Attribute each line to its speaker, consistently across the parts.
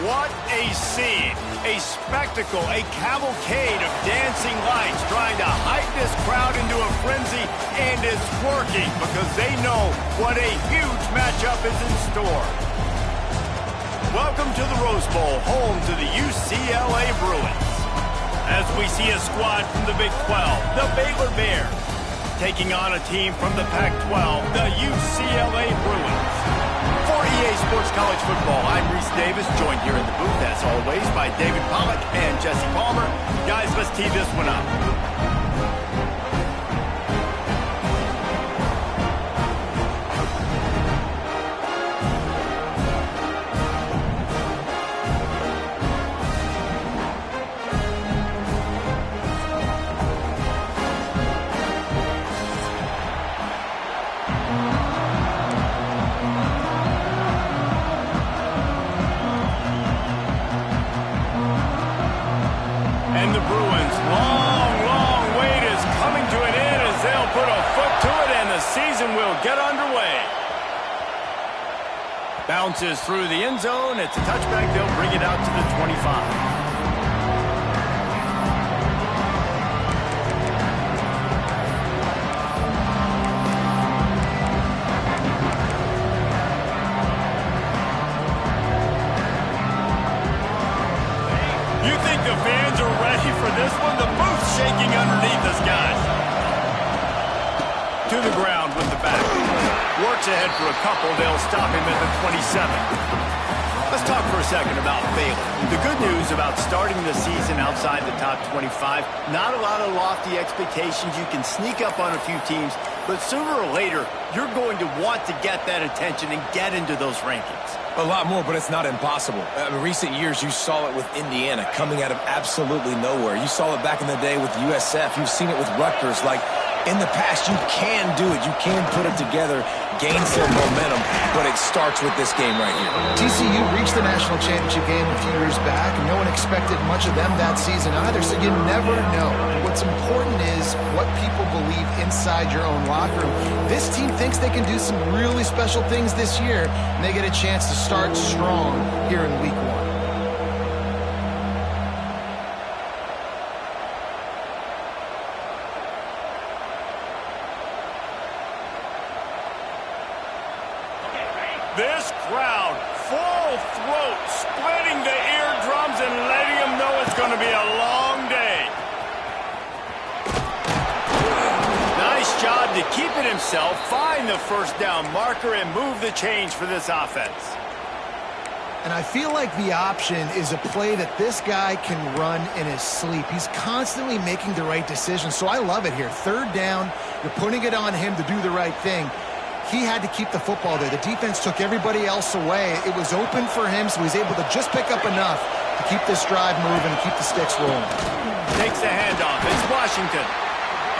Speaker 1: What a scene, a spectacle, a cavalcade of dancing lights trying to hype this crowd into a frenzy, and it's working because they know what a huge matchup is in store. Welcome to the Rose Bowl, home to the UCLA Bruins. As we see a squad from the Big 12, the Baylor Bears, taking on a team from the Pac-12, the UCLA Bruins. For EA Sports College Football, I'm Reese Davis, joined here in the booth, as always, by David Pollack and Jesse Palmer. Guys, let's tee this one up. And the Bruins' long wait is coming to an end as they'll put a foot to it and the season will get underway. Bounces through the end zone. It's a touchback. They'll bring it out to the 25. You think the fans are ready for this one? The booth's shaking underneath us, guys. To the ground with the back. Works ahead for a couple. They'll stop him at the 27. Let's talk for a second about Baylor. The good news about starting the season outside the top 25, not a lot of lofty expectations. You can sneak up on a few teams, but sooner or later, you're going to want to get that attention and get into those rankings.
Speaker 2: A lot more, but it's not impossible. In recent years, you saw it with Indiana coming out of absolutely nowhere. You saw it back in the day with USF. You've seen it with Rutgers. Like, in the past, you can do it. You can put it together, gain some momentum, but it starts with this game right here.
Speaker 3: TCU reached the national championship game a few years back, and no one expected much of them that season either, so you never know. What's important is what people believe inside your own locker room. This team thinks they can do some really special things this year, and they get a chance to start strong here in week 1.
Speaker 1: This crowd full throat, splitting the eardrums and letting them know it's going to be a long day. Nice job to keep it himself, find the first down marker, and move the chains for this offense.
Speaker 3: And I feel like the option is a play that this guy can run in his sleep. He's constantly making the right decision, so I love it here. Third down, you're putting it on him to do the right thing. He had to keep the football there. The defense took everybody else away. It was open for him, so he's able to just pick up enough to keep this drive moving and keep the sticks rolling.
Speaker 1: Takes the handoff. It's Washington.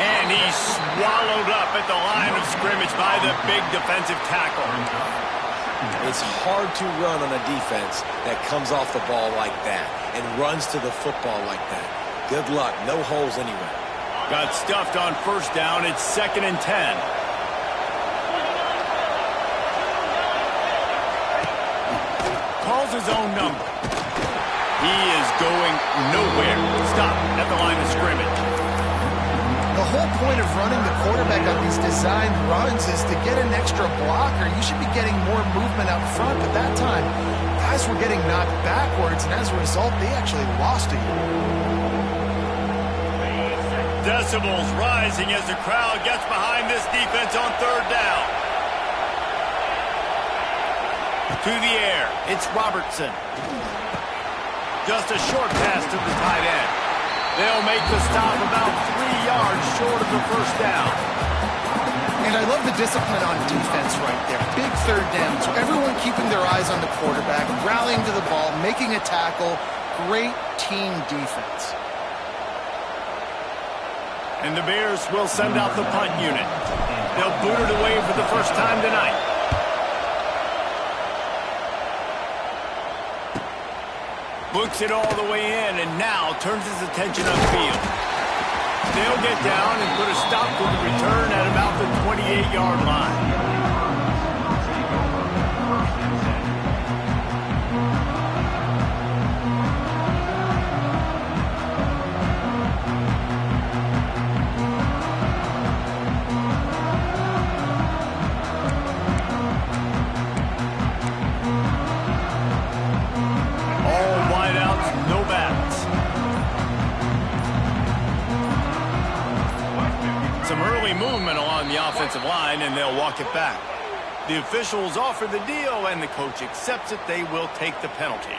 Speaker 1: And he's swallowed up at the line of scrimmage by the big defensive tackle.
Speaker 2: It's hard to run on a defense that comes off the ball like that and runs to the football like that. Good luck. No holes anywhere.
Speaker 1: Got stuffed on first down. It's 2nd and 10. Calls his own number. He is going nowhere. Stop at the line of scrimmage.
Speaker 3: The whole point of running the quarterback on these designed runs is to get an extra blocker. You should be getting more movement out front, but that time, guys were getting knocked backwards, and as a result, they actually lost a yard.
Speaker 1: Decibels rising as the crowd gets behind this defense on third down. To the air, it's Robertson. Just a short pass to the tight end. They'll make the stop about 3 yards short of the first down.
Speaker 3: And I love the discipline on defense right there. Big third down. So everyone keeping their eyes on the quarterback, rallying to the ball, making a tackle. Great team defense.
Speaker 1: And the Bears will send out the punt unit. They'll boot it away for the first time tonight. Looks it all the way in and now turns his attention upfield. They'll get down and put a stop to the return at about the 28-yard line. Movement along the offensive line, and they'll walk it back. The officials offer the deal, and the coach accepts it. They will take the penalty.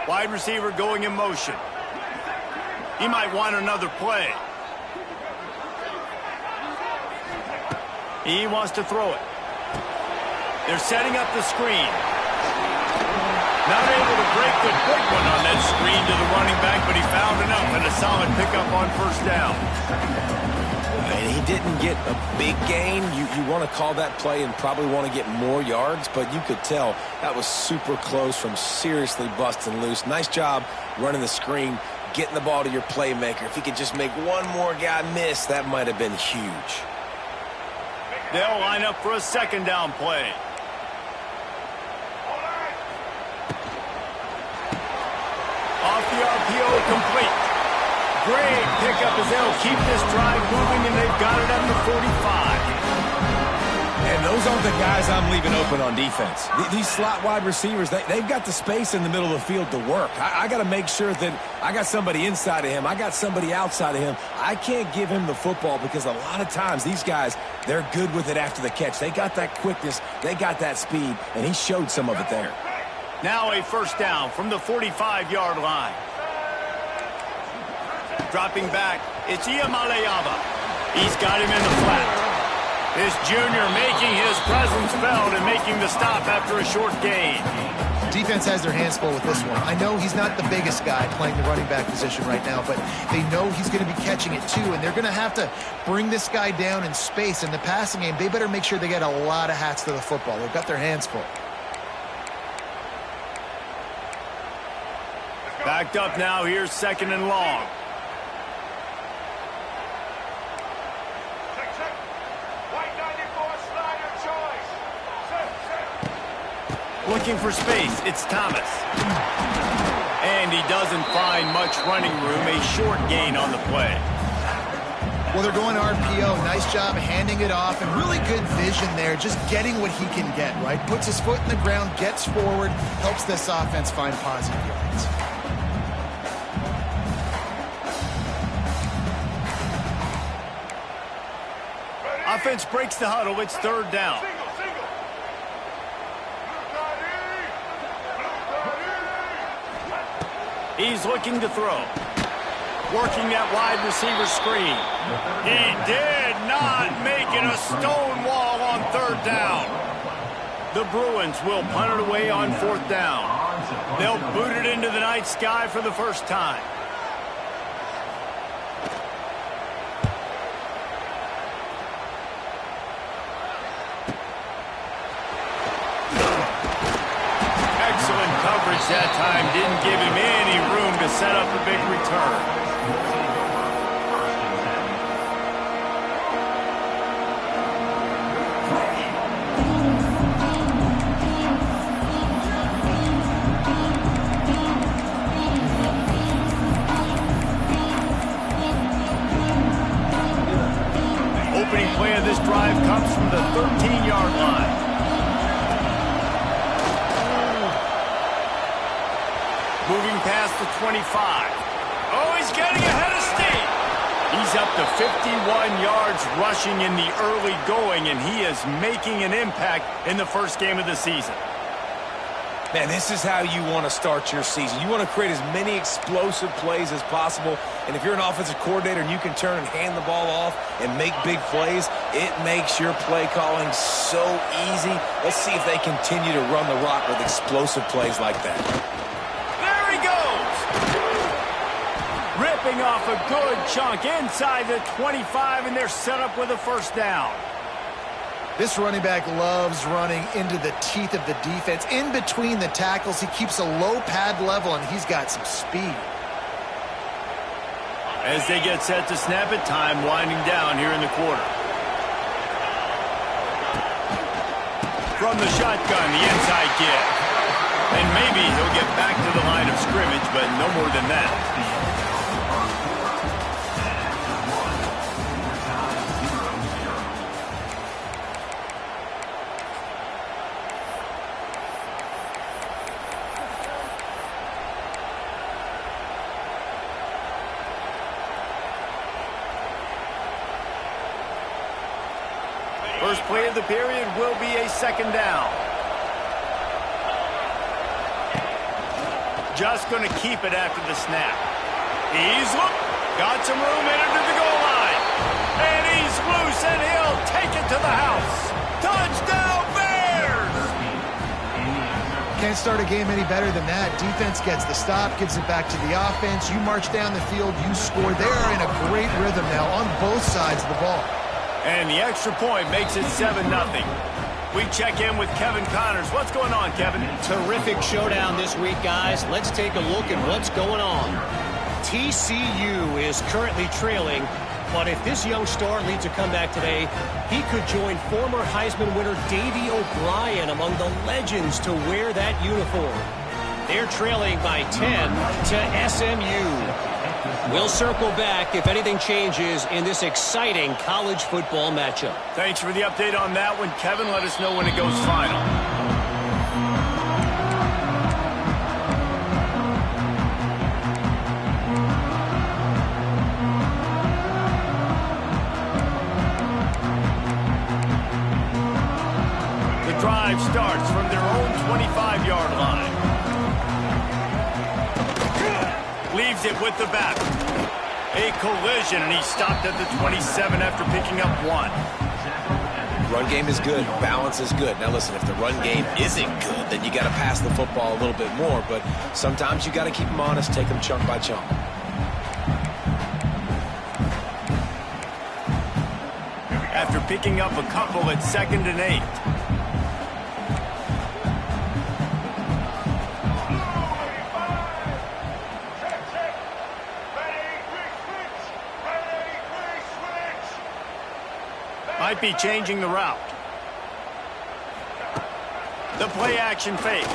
Speaker 1: Wide receiver going in motion. He might want another play. He wants to throw it. They're setting up the screen. Not able to break the big one on that screen to the running back, but he found enough and a solid pickup on first down.
Speaker 2: And he didn't get a big gain. You want to call that play and probably want to get more yards, but you could tell that was super close from seriously busting loose. Nice job running the screen, getting the ball to your playmaker. If he could just make one more guy miss, that might have been huge.
Speaker 1: They'll line up for a second down play. Off the RPO, complete. Great pickup as they'll keep this drive moving, and they've got it at the 45.
Speaker 2: And those aren't the guys I'm leaving open on defense. These slot wide receivers, they've got the space in the middle of the field to work. I got to make sure that I got somebody inside of him. I got somebody outside of him. I can't give him the football because a lot of times these guys, they're good with it after the catch. They got that quickness. They got that speed, and he showed some of it there.
Speaker 1: Now a first down from the 45-yard line. Dropping back, it's Ncaa26. He's got him in the flat. This junior making his presence felt and making the stop after a short gain.
Speaker 3: Defense has their hands full with this one. I know he's not the biggest guy playing the running back position right now, but they know he's going to be catching it too, and they're going to have to bring this guy down in space. In the passing game, they better make sure they get a lot of hats to the football. They've got their hands full.
Speaker 1: Backed up now, here's second and long. Looking for space, it's Thomas. And he doesn't find much running room, a short gain on the play.
Speaker 3: Well, they're going RPO. Nice job handing it off, and really good vision there, just getting what he can get, right? Puts his foot in the ground, gets forward, helps this offense find positive yards.
Speaker 1: Offense breaks the huddle. It's third down. He's looking to throw. Working that wide receiver screen. He did not make it a stone wall on third down. The Bruins will punt it away on fourth down. They'll boot it into the night sky for the first time. Excellent coverage that time. Didn't give him any room to set up a big return. Opening play of this drive comes from the 13-yard line. Moving past the 25. Oh, he's getting ahead of steam. He's up to 51 yards rushing in the early going, and he is making an impact in the first game of the season.
Speaker 2: Man, this is how you want to start your season. You want to create as many explosive plays as possible. And if you're an offensive coordinator and you can turn and hand the ball off and make big plays, it makes your play calling so easy. Let's see if they continue to run the rock with explosive plays like that.
Speaker 1: There he goes! Ripping off a good chunk inside the 25, and they're set up with a first down.
Speaker 3: This running back loves running into the teeth of the defense. In between the tackles, he keeps a low pad level, and he's got some speed.
Speaker 1: As they get set to snap it, time winding down here in the quarter. From the shotgun, the inside give. And maybe he'll get back to the line of scrimmage, but no more than that. First play of the period will be a second down. Just going to keep it after the snap. He's got some room in under the goal line. And he's loose, and he'll take it to the house. Touchdown, Bears!
Speaker 3: Can't start a game any better than that. Defense gets the stop, gives it back to the offense. You march down the field, you score. They're in a great rhythm now on both sides of the ball.
Speaker 1: And the extra point makes it 7-0. We check in with Kevin Connors. What's going on, Kevin?
Speaker 4: Terrific showdown this week, guys. Let's take a look at what's going on. TCU is currently trailing, but if this young star leads a comeback today, he could join former Heisman winner Davey O'Brien among the legends to wear that uniform. They're trailing by 10 to SMU. We'll circle back if anything changes in this exciting college football matchup.
Speaker 1: Thanks for the update on that one, Kevin. Let us know when it goes final. The drive starts from their own 25-yard line. Leaves it with the back. A collision, and he stopped at the 27 after picking up one.
Speaker 2: Run game is good. Balance is good. Now, listen, if the run game isn't good, then you got to pass the football a little bit more. But sometimes you got to keep them honest, take them chunk by chunk.
Speaker 1: After picking up a couple at 2nd and 8. Might be changing the route. The play action fake.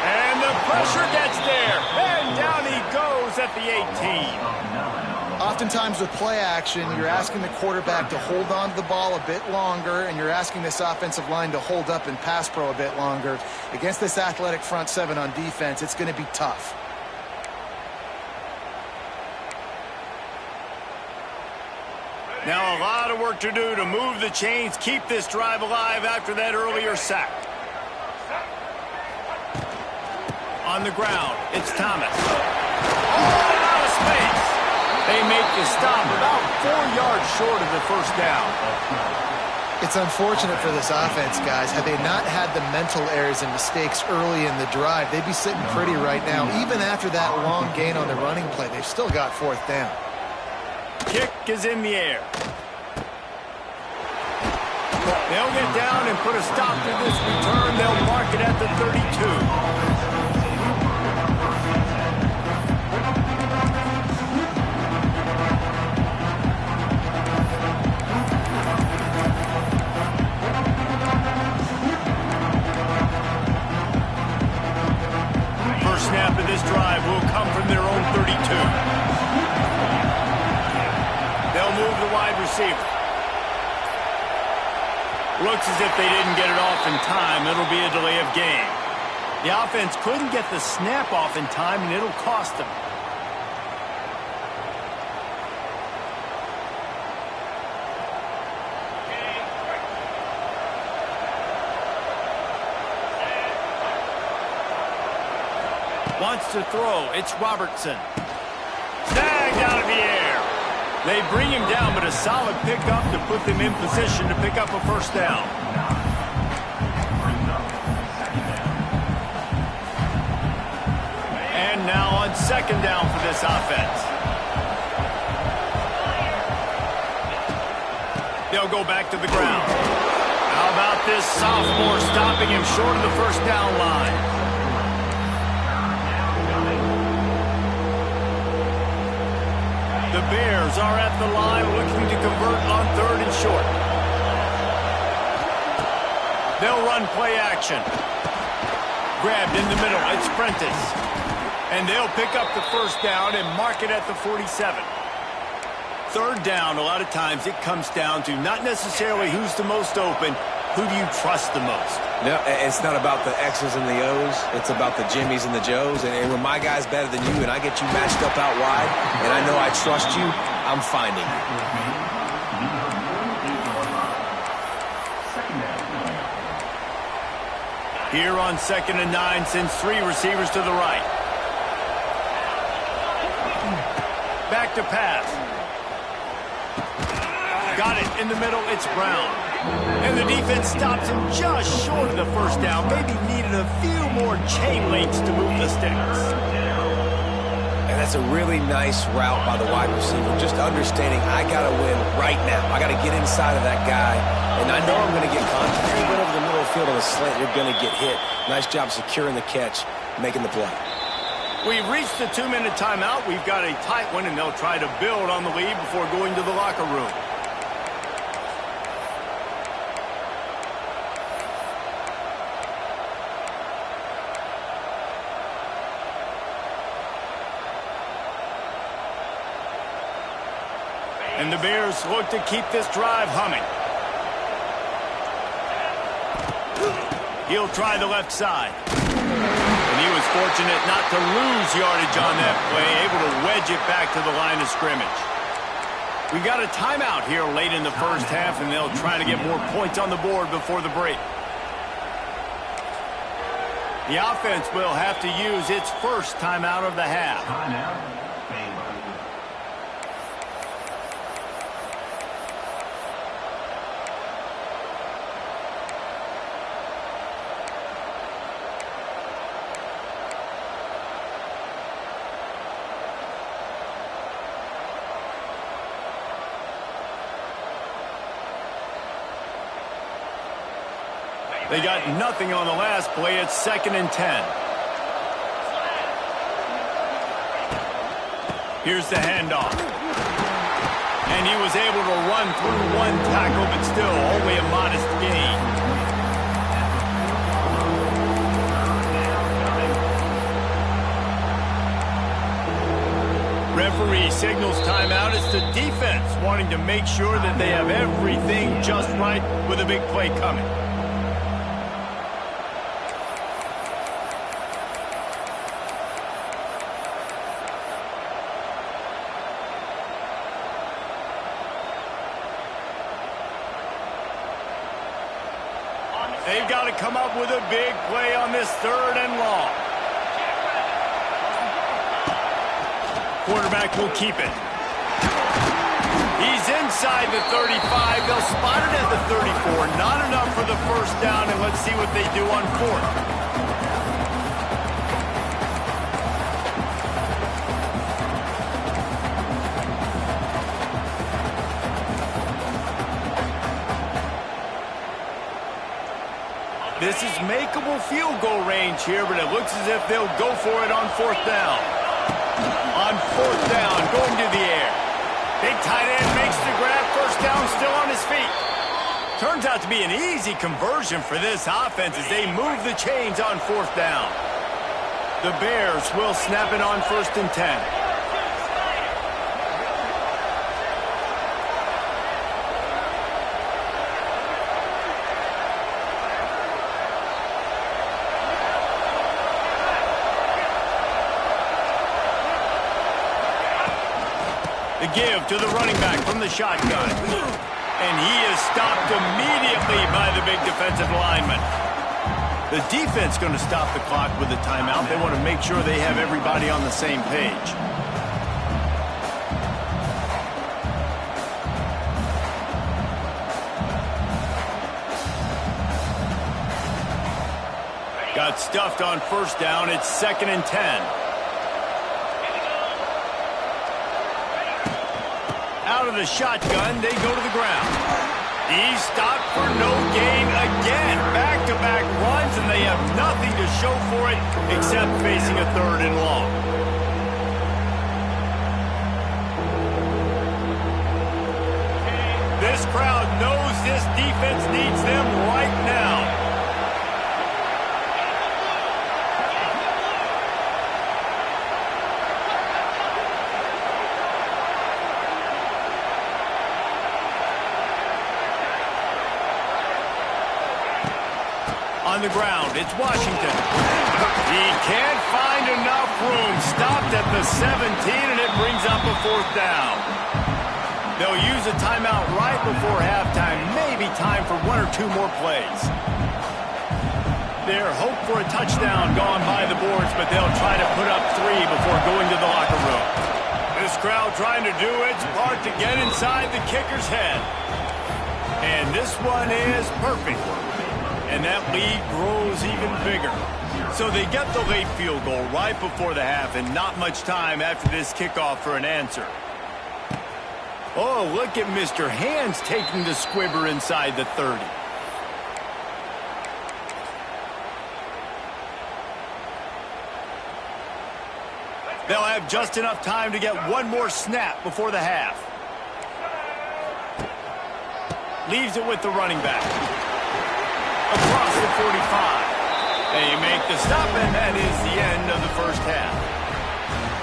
Speaker 1: And the pressure gets there. And down he goes at the 18.
Speaker 3: Oftentimes with play action, you're asking the quarterback to hold on to the ball a bit longer, and you're asking this offensive line to hold up in pass pro a bit longer. Against this athletic front seven on defense, it's going to be tough.
Speaker 1: Now a lot of work to do to move the chains, keep this drive alive after that earlier sack. On the ground, it's Thomas. Oh, out of space. They make the stop about 4 yards short of the first down.
Speaker 3: It's unfortunate for this offense, guys. Had they not had the mental errors and mistakes early in the drive, they'd be sitting pretty right now. Even after that long gain on the running play, they've still got 4th down.
Speaker 1: Kick is in the air. They'll get down and put a stop to this return. They'll mark it at the 32. First snap of this drive will come from their own 32. They'll move the wide receiver. Looks as if they didn't get it off in time. It'll be a delay of game. The offense couldn't get the snap off in time, and it'll cost them. Wants to throw. It's Robertson. Snagged out of the air. They bring him down, but a solid pickup to put them in position to pick up a first down. And now on second down for this offense. They'll go back to the ground. How about this sophomore stopping him short of the first down line? The Bears are at the line looking to convert on 3rd and short. They'll run play action. Grabbed in the middle. It's Prentice. And they'll pick up the first down and mark it at the 47. 3rd down, a lot of times it comes down to not necessarily who's the most open, who do you trust the most?
Speaker 2: No, it's not about the X's and the O's. It's about the Jimmies and the Joes. And when my guy's better than you and I get you matched up out wide and I know I trust you, I'm finding you.
Speaker 1: Here on 2nd and 9, sends 3 receivers to the right. Back to pass. Got it in the middle. It's Brown. And the defense stops him just short of the first down. Maybe needed a few more chain links to move the sticks.
Speaker 2: And that's a really nice route by the wide receiver. Just understanding I got to win right now. I got to get inside of that guy. And I know I'm going to get contact. If you went over the middle of the field on a slant, you're going to get hit. Nice job securing the catch, making the play.
Speaker 1: We've reached the 2-minute timeout. We've got a tight one, and they'll try to build on the lead before going to the locker room. And the Bears look to keep this drive humming. He'll try the left side. And he was fortunate not to lose yardage on that play, able to wedge it back to the line of scrimmage. We got a timeout here late in the first half, and they'll try to get more points on the board before the break. The offense will have to use its first timeout of the half. They got nothing on the last play. It's 2nd and 10. Here's the handoff. And he was able to run through one tackle, but still only a modest gain. a defense wanting to make sure that they have everything just right with a big play coming. They've got to come up with a big play on this 3rd and long. Quarterback will keep it. He's inside the 35. They'll spot it at the 34. Not enough for the first down, and let's see what they do on 4th. This is makeable field goal range here, but it looks as if they'll go for it on 4th down. On 4th down, going to the air. Big tight end makes the grab. First down, still on his feet. Turns out to be an easy conversion for this offense as they move the chains on 4th down. The Bears will snap it on 1st and 10. The give to the running back from the shotgun. And he is stopped immediately by the big defensive lineman. The defense going to stop the clock with a timeout. They want to make sure they have everybody on the same page. Got stuffed on 1st down. It's 2nd and 10. Out of the shotgun, they go to the ground. He's stopped for no gain again. Back-to-back runs, and they have nothing to show for it except facing a 3rd and long. This crowd knows this defense needs them right now. On the ground, it's Washington. He can't find enough room. Stopped at the 17, and it brings up a 4th down. They'll use a timeout right before halftime. Maybe time for 1 or 2 more plays. Their hope for a touchdown gone by the boards, but they'll try to put up 3 before going to the locker room. This crowd trying to do its part to get inside the kicker's head. And this one is perfect. And that lead grows even bigger. So they get the late field goal right before the half, and not much time after this kickoff for an answer. Oh, look at Mr. Hands taking the squibber inside the 30. They'll have just enough time to get one more snap before the half. Leaves it with the running back. Across the 45. They make the stop, and that is the end of the first half.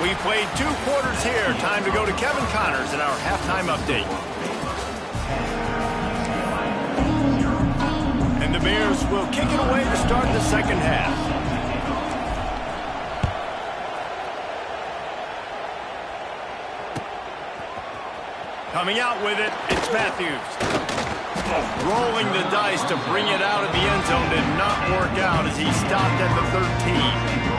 Speaker 1: We played 2 quarters here. Time to go to Kevin Connors in our halftime update. And the Bears will kick it away to start the second half. Coming out with it, it's Matthews. Rolling the dice to bring it out of the end zone did not work out as he stopped at the 13.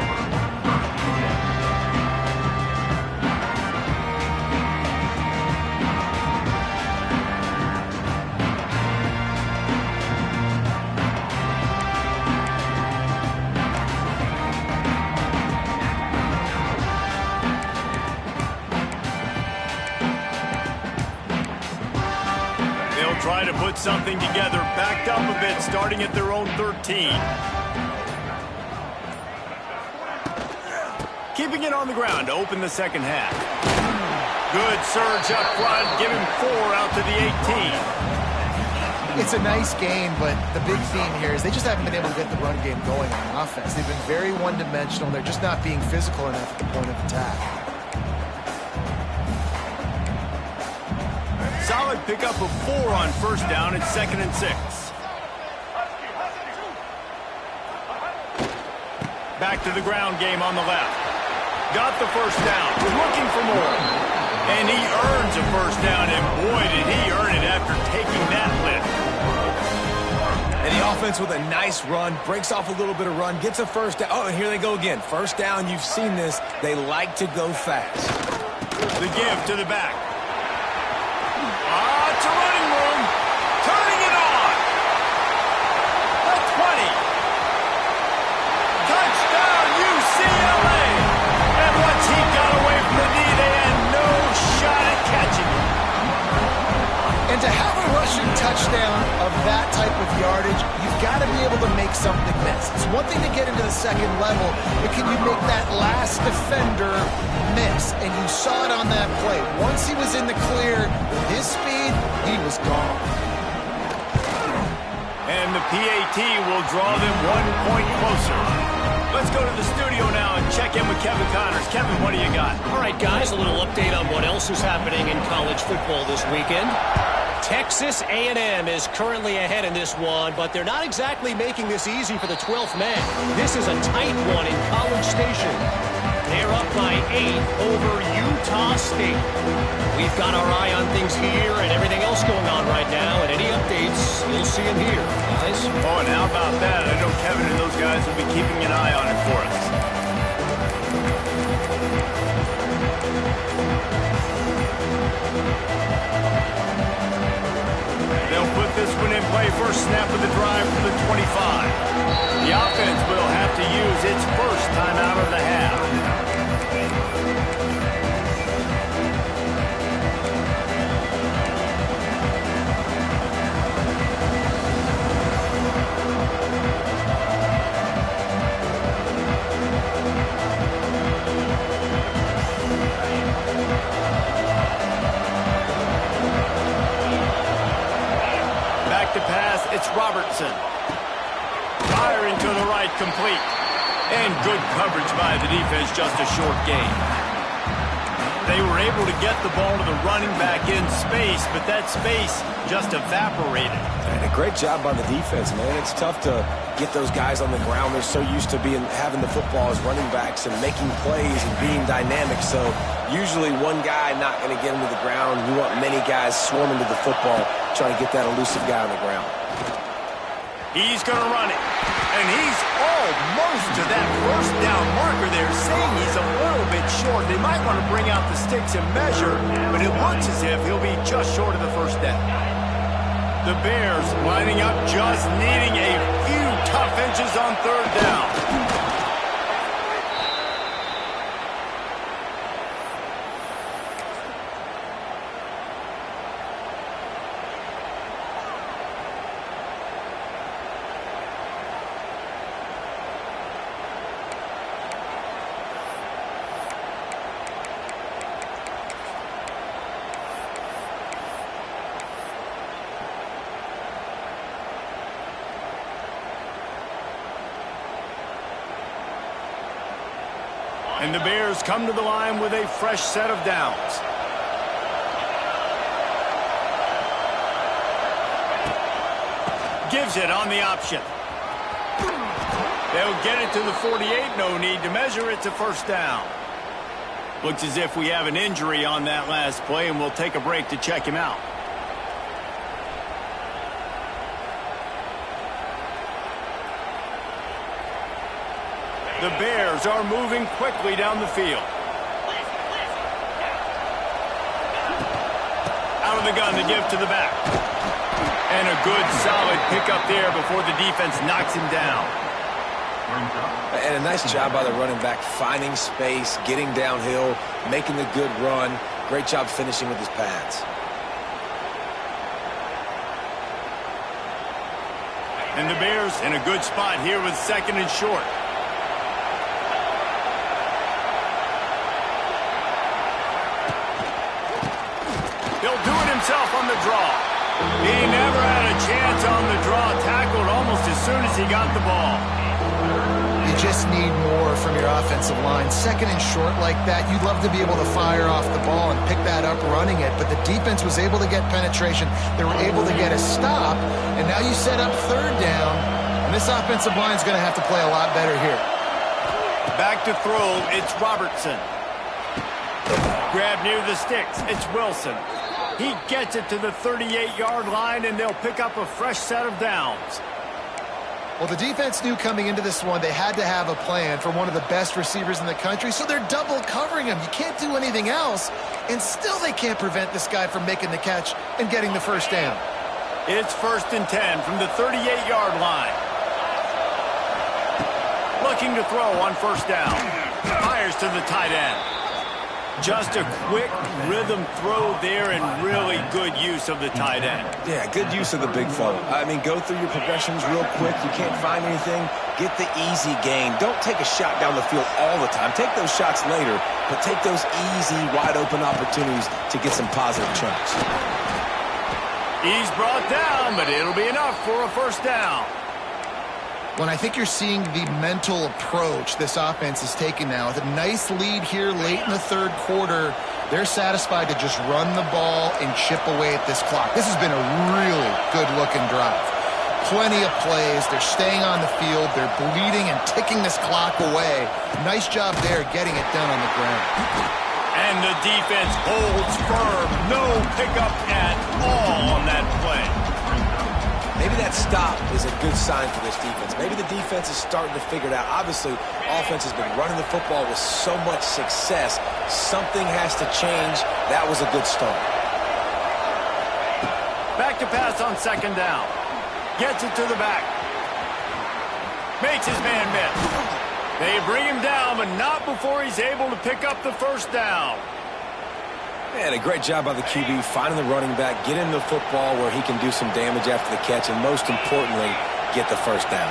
Speaker 1: Try to put something together, backed up a bit, starting at their own 13. Keeping it on the ground to open the second half. Good surge up front, give him 4 out to the 18.
Speaker 3: It's a nice game, but the big theme here is they just haven't been able to get the run game going on offense. They've been very one-dimensional. They're just not being physical enough at the point of attack.
Speaker 1: Solid pickup of 4 on first down and 2nd and 6. Back to the ground game on the left. Got the first down. Looking for more. And he earns a first down, and boy, did he earn it after taking that lift.
Speaker 2: And the offense with a nice run, breaks off a little bit of run, gets a first down. Oh, and here they go again. First down, you've seen this. They like to go fast.
Speaker 1: The give to the back. It's a running room. Turning it on. The 20. Touchdown, UCLA. And once he got away from the knee, they had no shot at catching him.
Speaker 3: And to have a rushing touchdown of that type of yardage, you've got to be able to make something miss. It's one thing to get into the second level, but can you make that last defender miss? And you saw it on that play. Once he was in the clear, with his speed, he was gone.
Speaker 1: And the PAT will draw them 1 point closer. Let's go to the studio now and check in with Kevin Connors. Kevin, what do you got?
Speaker 4: All right, guys, a little update on what else is happening in college football this weekend. Texas A&M is currently ahead in this one, but they're not exactly making this easy for the 12th man. This is a tight one in College Station. They're up by 8 over Utah State. We've got our eye on things here and everything else going on right now, and any updates, you'll see them here, guys.
Speaker 1: Oh, and how about that? I know Kevin and those guys will be keeping an eye on it for us. They'll put this one in play. First snap of the drive from the 25. The offense will have to use its first time out of the half. To pass, it's Robertson. Firing to the right, complete. And good coverage by the defense, just a short gain. They were able to get the ball to the running back in space, but that space just evaporated.
Speaker 2: And a great job by the defense, man. It's tough to get those guys on the ground. They're so used to having the football as running backs and making plays and being dynamic. So usually one guy not going to get him to the ground. You want many guys swarming to the football, trying to get that elusive guy on the ground.
Speaker 1: He's going to run it. And he's almost to that first down marker there, saying he's a little bit short. They might want to bring out the sticks and measure, but it looks as if he'll be just short of the first down. The Bears lining up, just needing a few tough inches on third down. And the Bears come to the line with a fresh set of downs. Gives it on the option. They'll get it to the 48. No need to measure. It's a first down. Looks as if we have an injury on that last play, and we'll take a break to check him out. The Bears are moving quickly down the field. Out of the gun to give to the back. And a good, solid pickup there before the defense knocks him down.
Speaker 2: And a nice job by the running back, finding space, getting downhill, making a good run. Great job finishing with his pads.
Speaker 1: And the Bears in a good spot here with second and short. He'll do it himself on the draw. He never had a chance on the draw. Tackled almost as soon as he got the ball.
Speaker 3: you just need more from your offensive line. Second and short like that, you'd love to be able to fire off the ball and pick that up running it, but the defense was able to get penetration. They were able to get a stop, and now you set up third down, and this offensive line is going to have to play a lot better here.
Speaker 1: Back to throw, it's Robertson. Grab near the sticks, it's Wilson. He gets it to the 38-yard line, and they'll pick up a fresh set of downs.
Speaker 3: Well, the defense knew coming into this one they had to have a plan for one of the best receivers in the country, so they're double covering him. You can't do anything else, and still they can't prevent this guy from making the catch and getting the first down.
Speaker 1: It's 1st and 10 from the 38-yard line. Looking to throw on first down. Fires to the tight end. Just a quick rhythm throw there and really good use of the tight end.
Speaker 2: Yeah, good use of the big fella. I mean, go through your progressions real quick. You can't find anything. Get the easy gain. Don't take a shot down the field all the time. Take those shots later, but take those easy, wide-open opportunities to get some positive chunks.
Speaker 1: He's brought down, but it'll be enough for a first down.
Speaker 3: When I think you're seeing the mental approach this offense is taking now, with a nice lead here late in the third quarter, they're satisfied to just run the ball and chip away at this clock. This has been a really good-looking drive. Plenty of plays. They're staying on the field. They're bleeding and ticking this clock away. Nice job there getting it done on the ground.
Speaker 1: And the defense holds firm. No pickup at all on that play.
Speaker 2: Maybe that stop is a good sign for this defense. Maybe the defense is starting to figure it out. Obviously, offense has been running the football with so much success. Something has to change. That was a good start.
Speaker 1: Back to pass on second down. Gets it to the back. Makes his man miss. They bring him down, but not before he's able to pick up the first down.
Speaker 2: And a great job by the QB finding the running back, get him the football where he can do some damage after the catch, and most importantly, get the first down.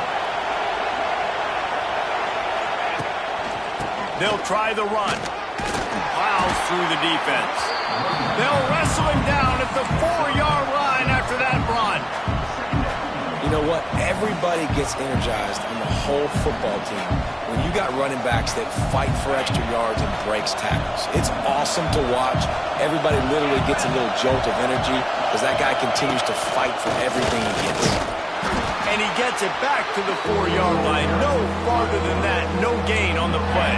Speaker 1: They'll try the run. Plows through the defense. They'll wrestle him down at the 4-yard line after that run.
Speaker 2: You know what? Everybody gets energized on the whole football team when you got running backs that fight for extra yards and breaks tackles. It's awesome to watch. Everybody literally gets a little jolt of energy because that guy continues to fight for everything he gets.
Speaker 1: And he gets it back to the 4-yard line. No farther than that. No gain on the play.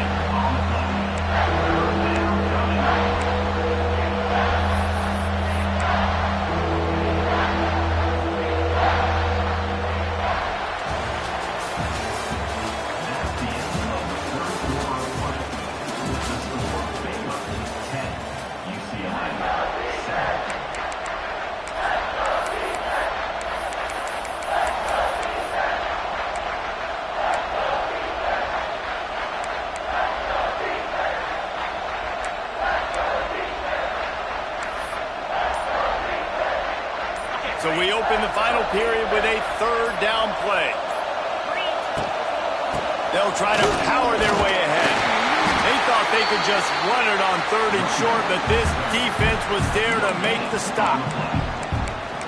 Speaker 1: So we open the final period with a third down play. They'll try to power their way ahead. They thought they could just run it on third and short, but this defense was there to make the stop.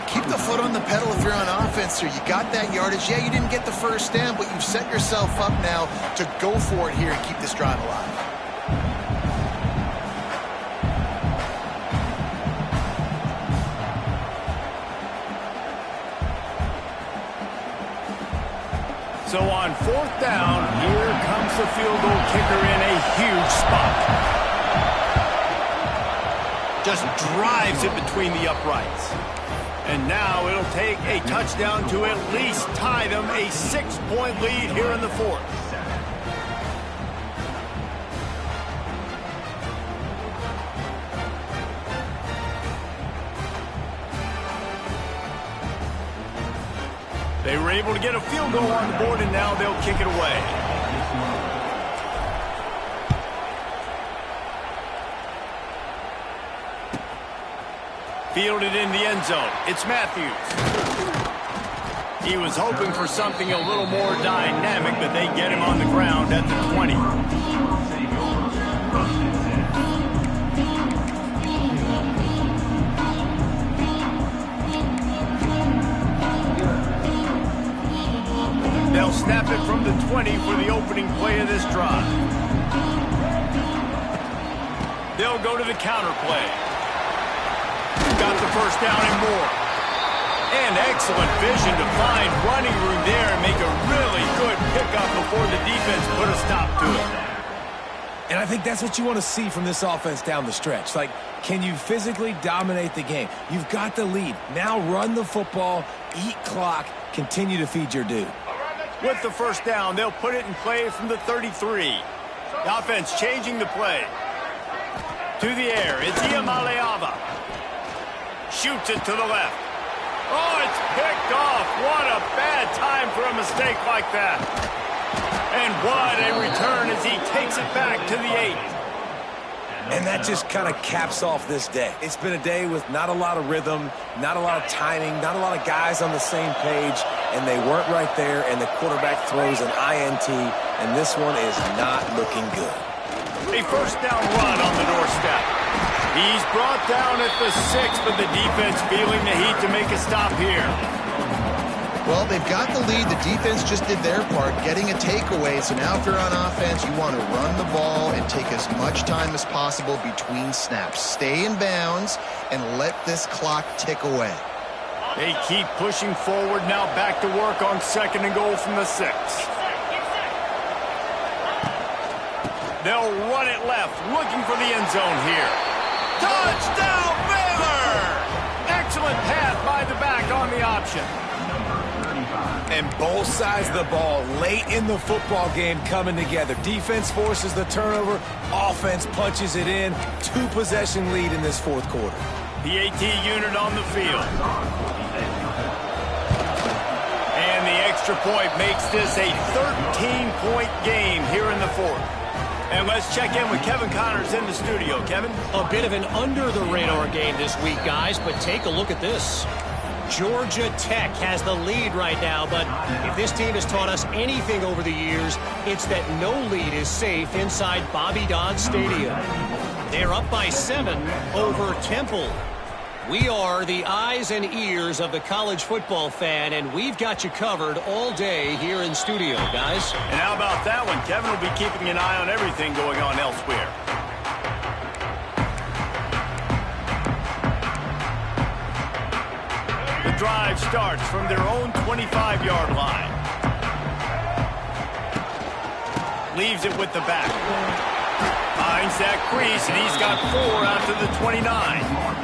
Speaker 3: Keep the foot on the pedal if you're on offense here. You got that yardage. Yeah, you didn't get the first down, but you've set yourself up now to go for it here and keep this drive alive.
Speaker 1: So on fourth down, here comes the field goal kicker in a huge spot. Just drives it between the uprights. And now it'll take a touchdown to at least tie them a 6-point lead here in the fourth. They were able to get a field goal on the board, and now they'll kick it away. Fielded in the end zone. It's Matthews. He was hoping for something a little more dynamic, but they get him on the ground at the 20. They'll snap it from the 20 for the opening play of this drive. They'll go to the counter play. Got the first down and more. And excellent vision to find running room there and make a really good pickup before the defense put a stop to it.
Speaker 2: And I think that's what you want to see from this offense down the stretch. Like, can you physically dominate the game? You've got the lead. Now run the football, eat clock, continue to feed your dude.
Speaker 1: With the first down, they'll put it in play from the 33. The offense changing the play. To the air, it's Ncaa26. Shoots it to the left. Oh, it's picked off. What a bad time for a mistake like that. And what a return as he takes it back to the 8.
Speaker 2: And that just kind of caps off this day. It's been a day with not a lot of rhythm, not a lot of timing, not a lot of guys on the same page, and they weren't right there, and the quarterback throws an INT, and this one is not looking good.
Speaker 1: A first down run on the doorstep. He's brought down at the 6, but the defense feeling the heat to make a stop here.
Speaker 3: Well, they've got the lead. The defense just did their part, getting a takeaway. So now if you're on offense, you want to run the ball and take as much time as possible between snaps. Stay in bounds and let this clock tick away.
Speaker 1: They keep pushing forward, now back to work on 2nd and goal from the 6. They'll run it left, looking for the end zone here. Touchdown, Baylor! Excellent pass by the back on the option.
Speaker 2: And both sides of the ball late in the football game coming together. Defense forces the turnover. Offense punches it in. 2-possession lead in this 4th quarter.
Speaker 1: The AT unit on the field. And the extra point makes this a 13-point game here in the 4th. And let's check in with Kevin Connors in the studio. Kevin?
Speaker 4: A bit of an under-the-radar game this week, guys, but take a look at this. Georgia Tech has the lead right now, but if this team has taught us anything over the years, it's that no lead is safe inside Bobby Dodd Stadium. They're up by 7 over Temple. We are the eyes and ears of the college football fan, and we've got you covered all day here in studio, guys.
Speaker 1: And how about that one? Kevin will be keeping an eye on everything going on elsewhere. The drive starts from their own 25-yard line. Leaves it with the back. Finds that crease, and he's got 4 after the 29.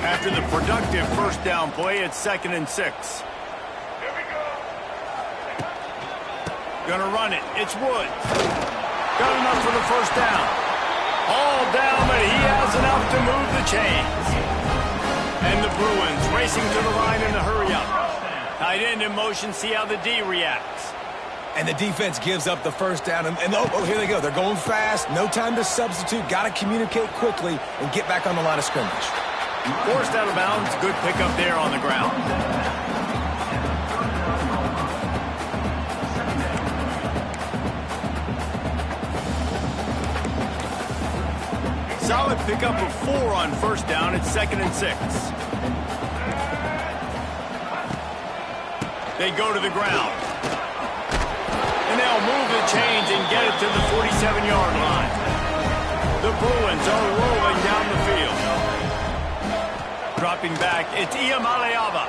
Speaker 1: After the productive first down play, it's 2nd and 6. Gonna run it. It's Woods. Got enough for the first down. All down, but he has enough to move the chains. And the Bruins racing to the line in a hurry-up. Tight end in motion, see how the D reacts.
Speaker 2: And the defense gives up the first down. And oh, here they go. They're going fast. No time to substitute. Got to communicate quickly and get back on the line of scrimmage.
Speaker 1: Forced out of bounds. Good pickup there on the ground. Solid pickup of 4 on first down. It's 2nd and 6. They go to the ground. And they'll move the chains and get it to the 47-yard line. The Bruins are rolling down the field. Dropping back, it's Ncaa26.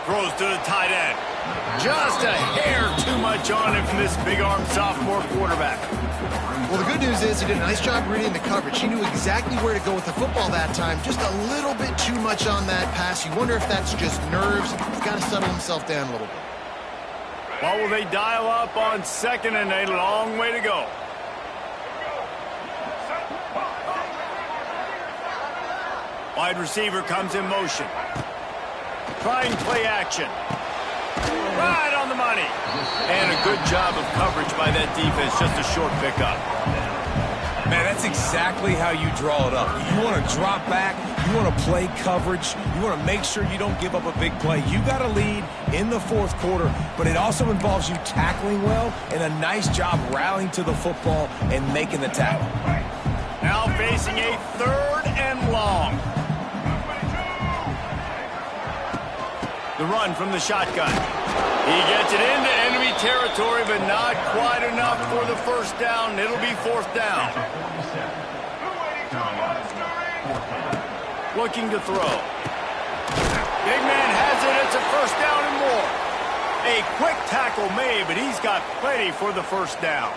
Speaker 1: Throws to the tight end. Just a hair too much on him from this big-armed sophomore quarterback.
Speaker 3: Well, the good news is he did a nice job reading the coverage. He knew exactly where to go with the football that time. Just a little bit too much on that pass. You wonder if that's just nerves. He's got to settle himself down a little bit.
Speaker 1: What will they dial up on 2nd and a long way to go? Wide receiver comes in motion. Trying play action. Right on the money. And a good job of coverage by that defense. Just a short pickup.
Speaker 2: Man, that's exactly how you draw it up. You want to drop back. You want to play coverage. You want to make sure you don't give up a big play. You got to lead in the 4th quarter, but it also involves you tackling well and a nice job rallying to the football and making the tackle.
Speaker 1: Now facing a 3rd and long. The run from the shotgun. He gets it into enemy territory, but not quite enough for the first down. It'll be fourth down. Looking to throw. Big man has it. It's a first down and more. A quick tackle made, but he's got plenty for the first down.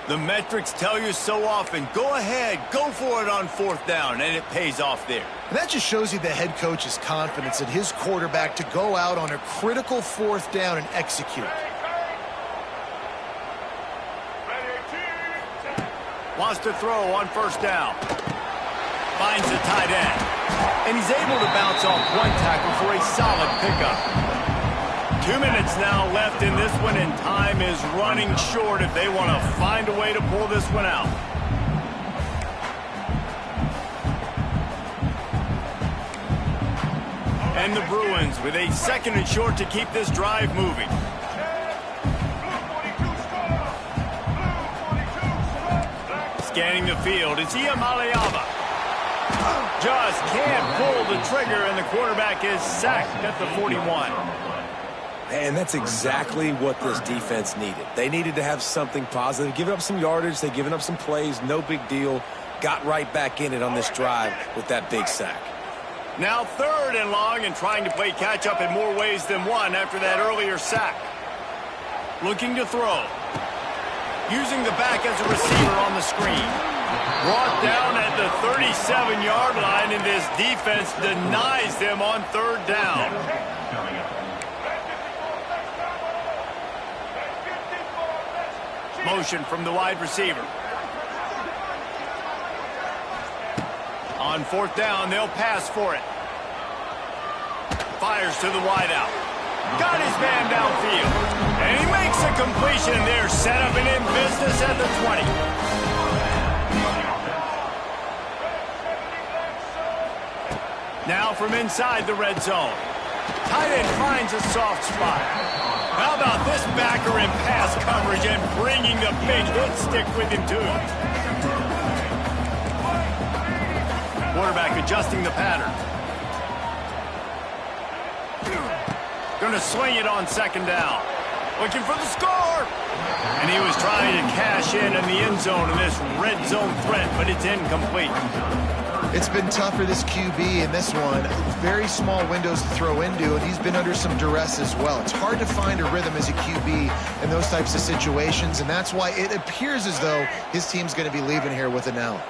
Speaker 1: The metrics tell you so often, go ahead, go for it on fourth down, and it pays off there.
Speaker 3: And that just shows you the head coach's confidence in his quarterback to go out on a critical fourth down and execute.
Speaker 1: Wants to throw on first down. Finds the tight end. And he's able to bounce off one tackle for a solid pickup. 2 minutes now left in this one, and time is running short if they want to find a way to pull this one out. And the Bruins with a second and short to keep this drive moving. Scanning the field, it's Ncaa26. Just can't pull the trigger, and the quarterback is sacked at the 41.
Speaker 2: And that's exactly what this defense needed. They needed to have something positive. Giving up some yardage, they've given up some plays, no big deal. Got right back in it on this drive with that big sack.
Speaker 1: Now third and long, and trying to play catch-up in more ways than one after that earlier sack. Looking to throw. Using the back as a receiver on the screen. Brought down at the 37-yard line, and this defense denies them on third down. Motion from the wide receiver. On fourth down, they'll pass for it. Fires to the wideout. Got his man downfield. And he makes a completion there. Set up and in business at the 20. Now from inside the red zone. Tight end finds a soft spot. How about this backer in pass coverage and bringing the big hit stick with him, too? Quarterback adjusting the pattern. Going to swing it on second down. Looking for the score. And he was trying to cash in the end zone in this red zone threat, but it's incomplete.
Speaker 3: It's been tough for this QB in this one. Very small windows to throw into, and he's been under some duress as well. It's hard to find a rhythm as a QB in those types of situations, and that's why it appears as though his team's going to be leaving here with an L.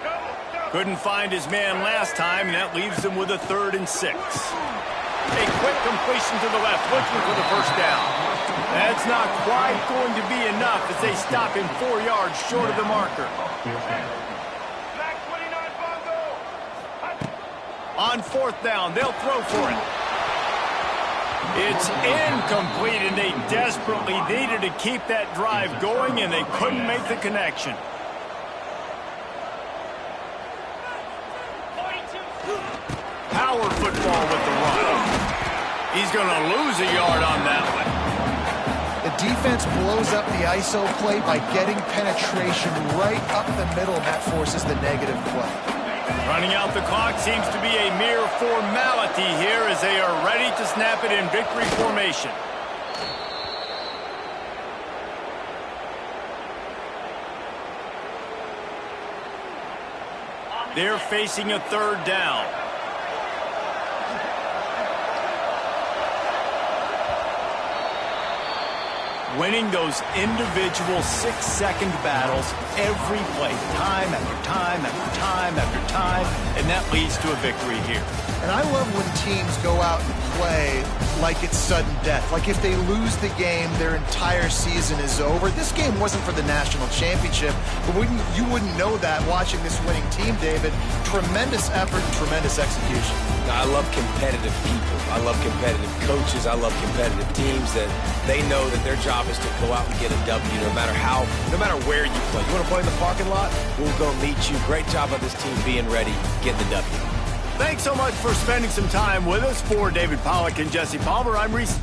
Speaker 1: Couldn't find his man last time, and that leaves him with a 3rd and 6. A quick completion to the left, looking for the first down. That's not quite going to be enough as they stop him 4 yards short of the marker. On fourth down, they'll throw for it. It's incomplete, and they desperately needed to keep that drive going, and they couldn't make the connection. Power football with the run. He's going to lose a yard on that one.
Speaker 3: The defense blows up the ISO play by getting penetration right up the middle, and that forces the negative play.
Speaker 1: Running out the clock seems to be a mere formality here as they are ready to snap it in victory formation. They're facing a 3rd down. Winning those individual 6-second battles every play, time after time after time after time, and that leads to a victory here.
Speaker 3: And I love when teams go out and play like it's sudden death. Like if they lose the game, their entire season is over. This game wasn't for the national championship, but you wouldn't know that watching this winning team, David. Tremendous effort and tremendous execution.
Speaker 2: I love competitive people. I love competitive coaches. I love competitive teams that they know that their job is to go out and get a W no matter where you play. You want to play in the parking lot? We'll go meet you. Great job of this team being ready, getting the W.
Speaker 1: Thanks so much for spending some time with us. For David Pollack and Jesse Palmer, I'm Reese.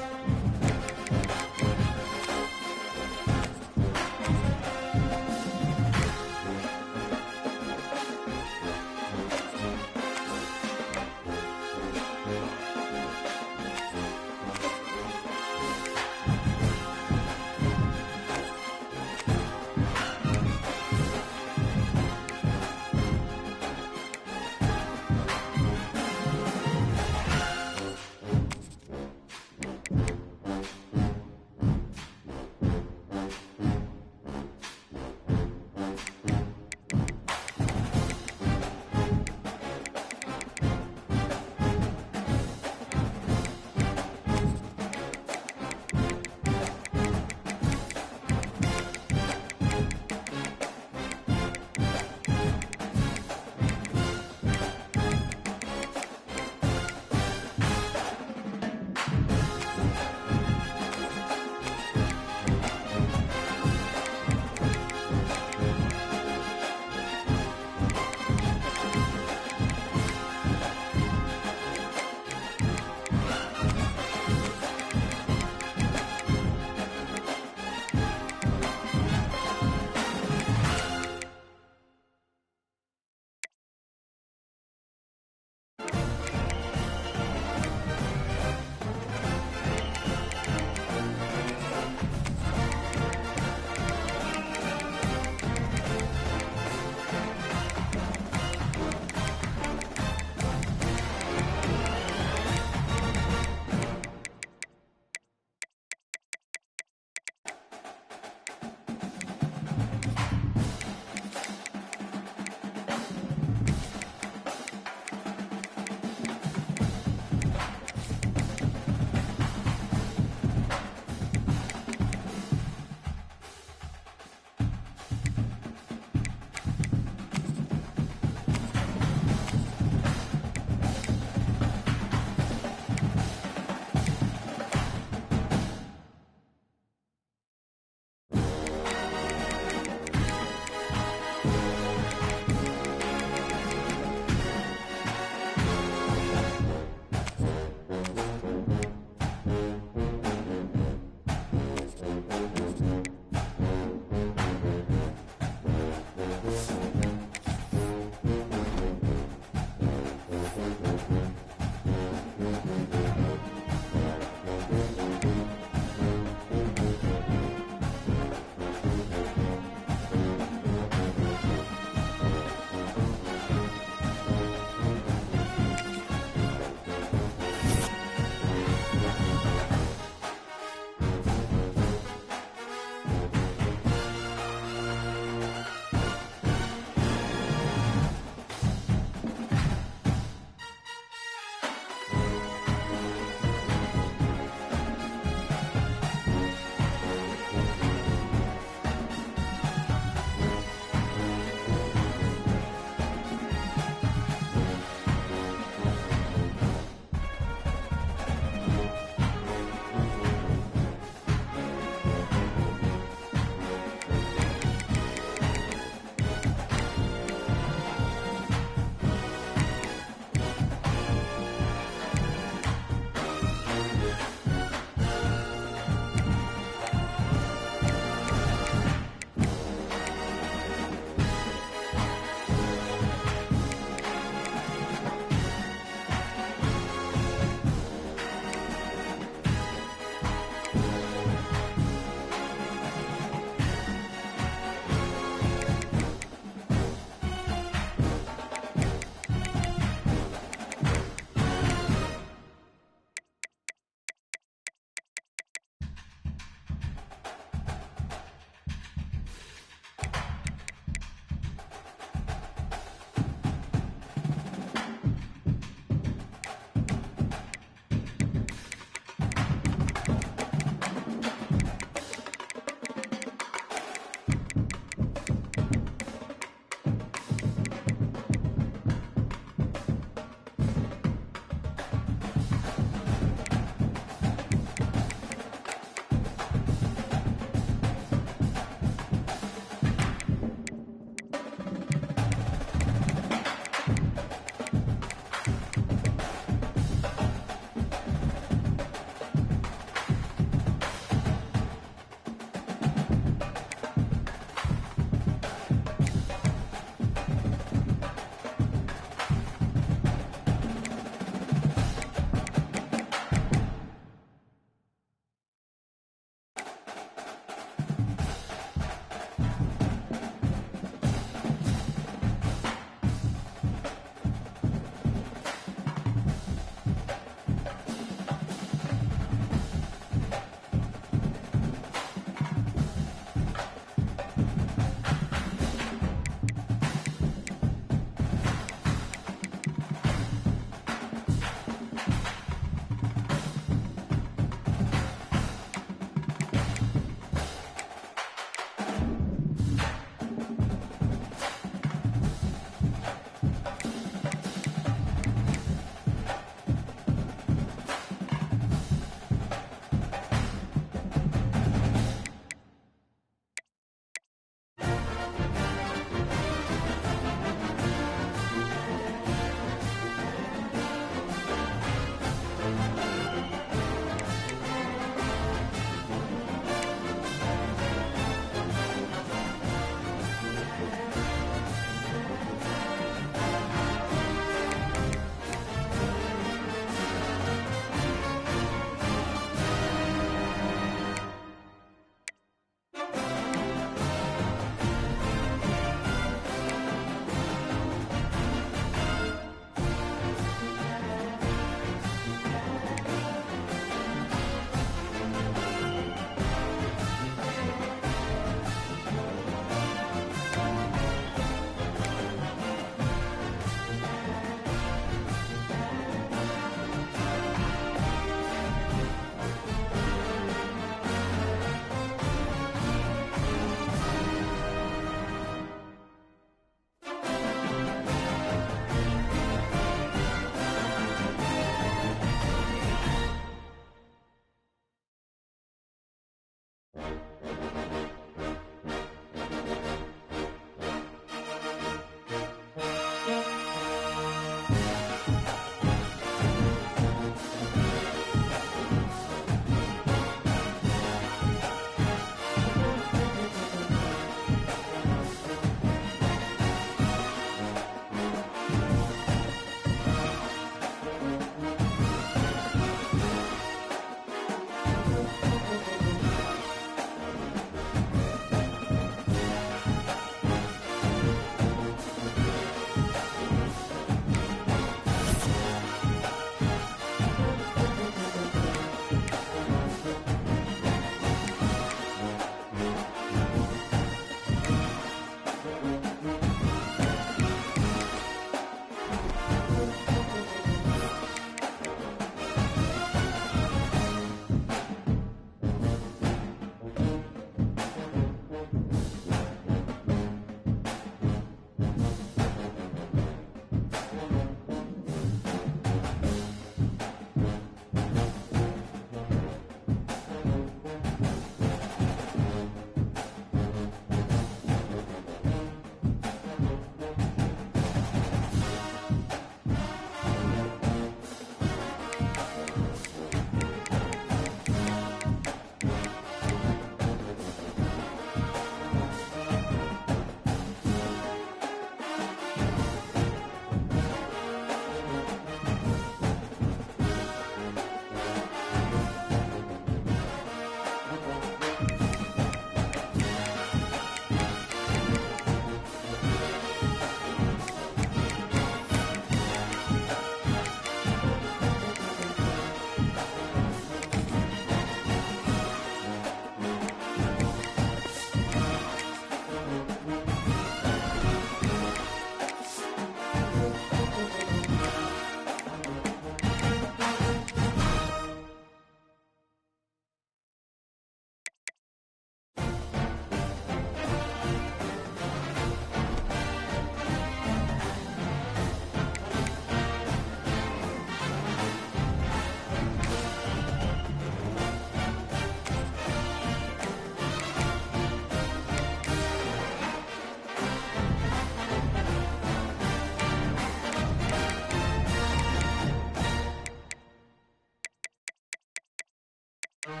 Speaker 1: Some would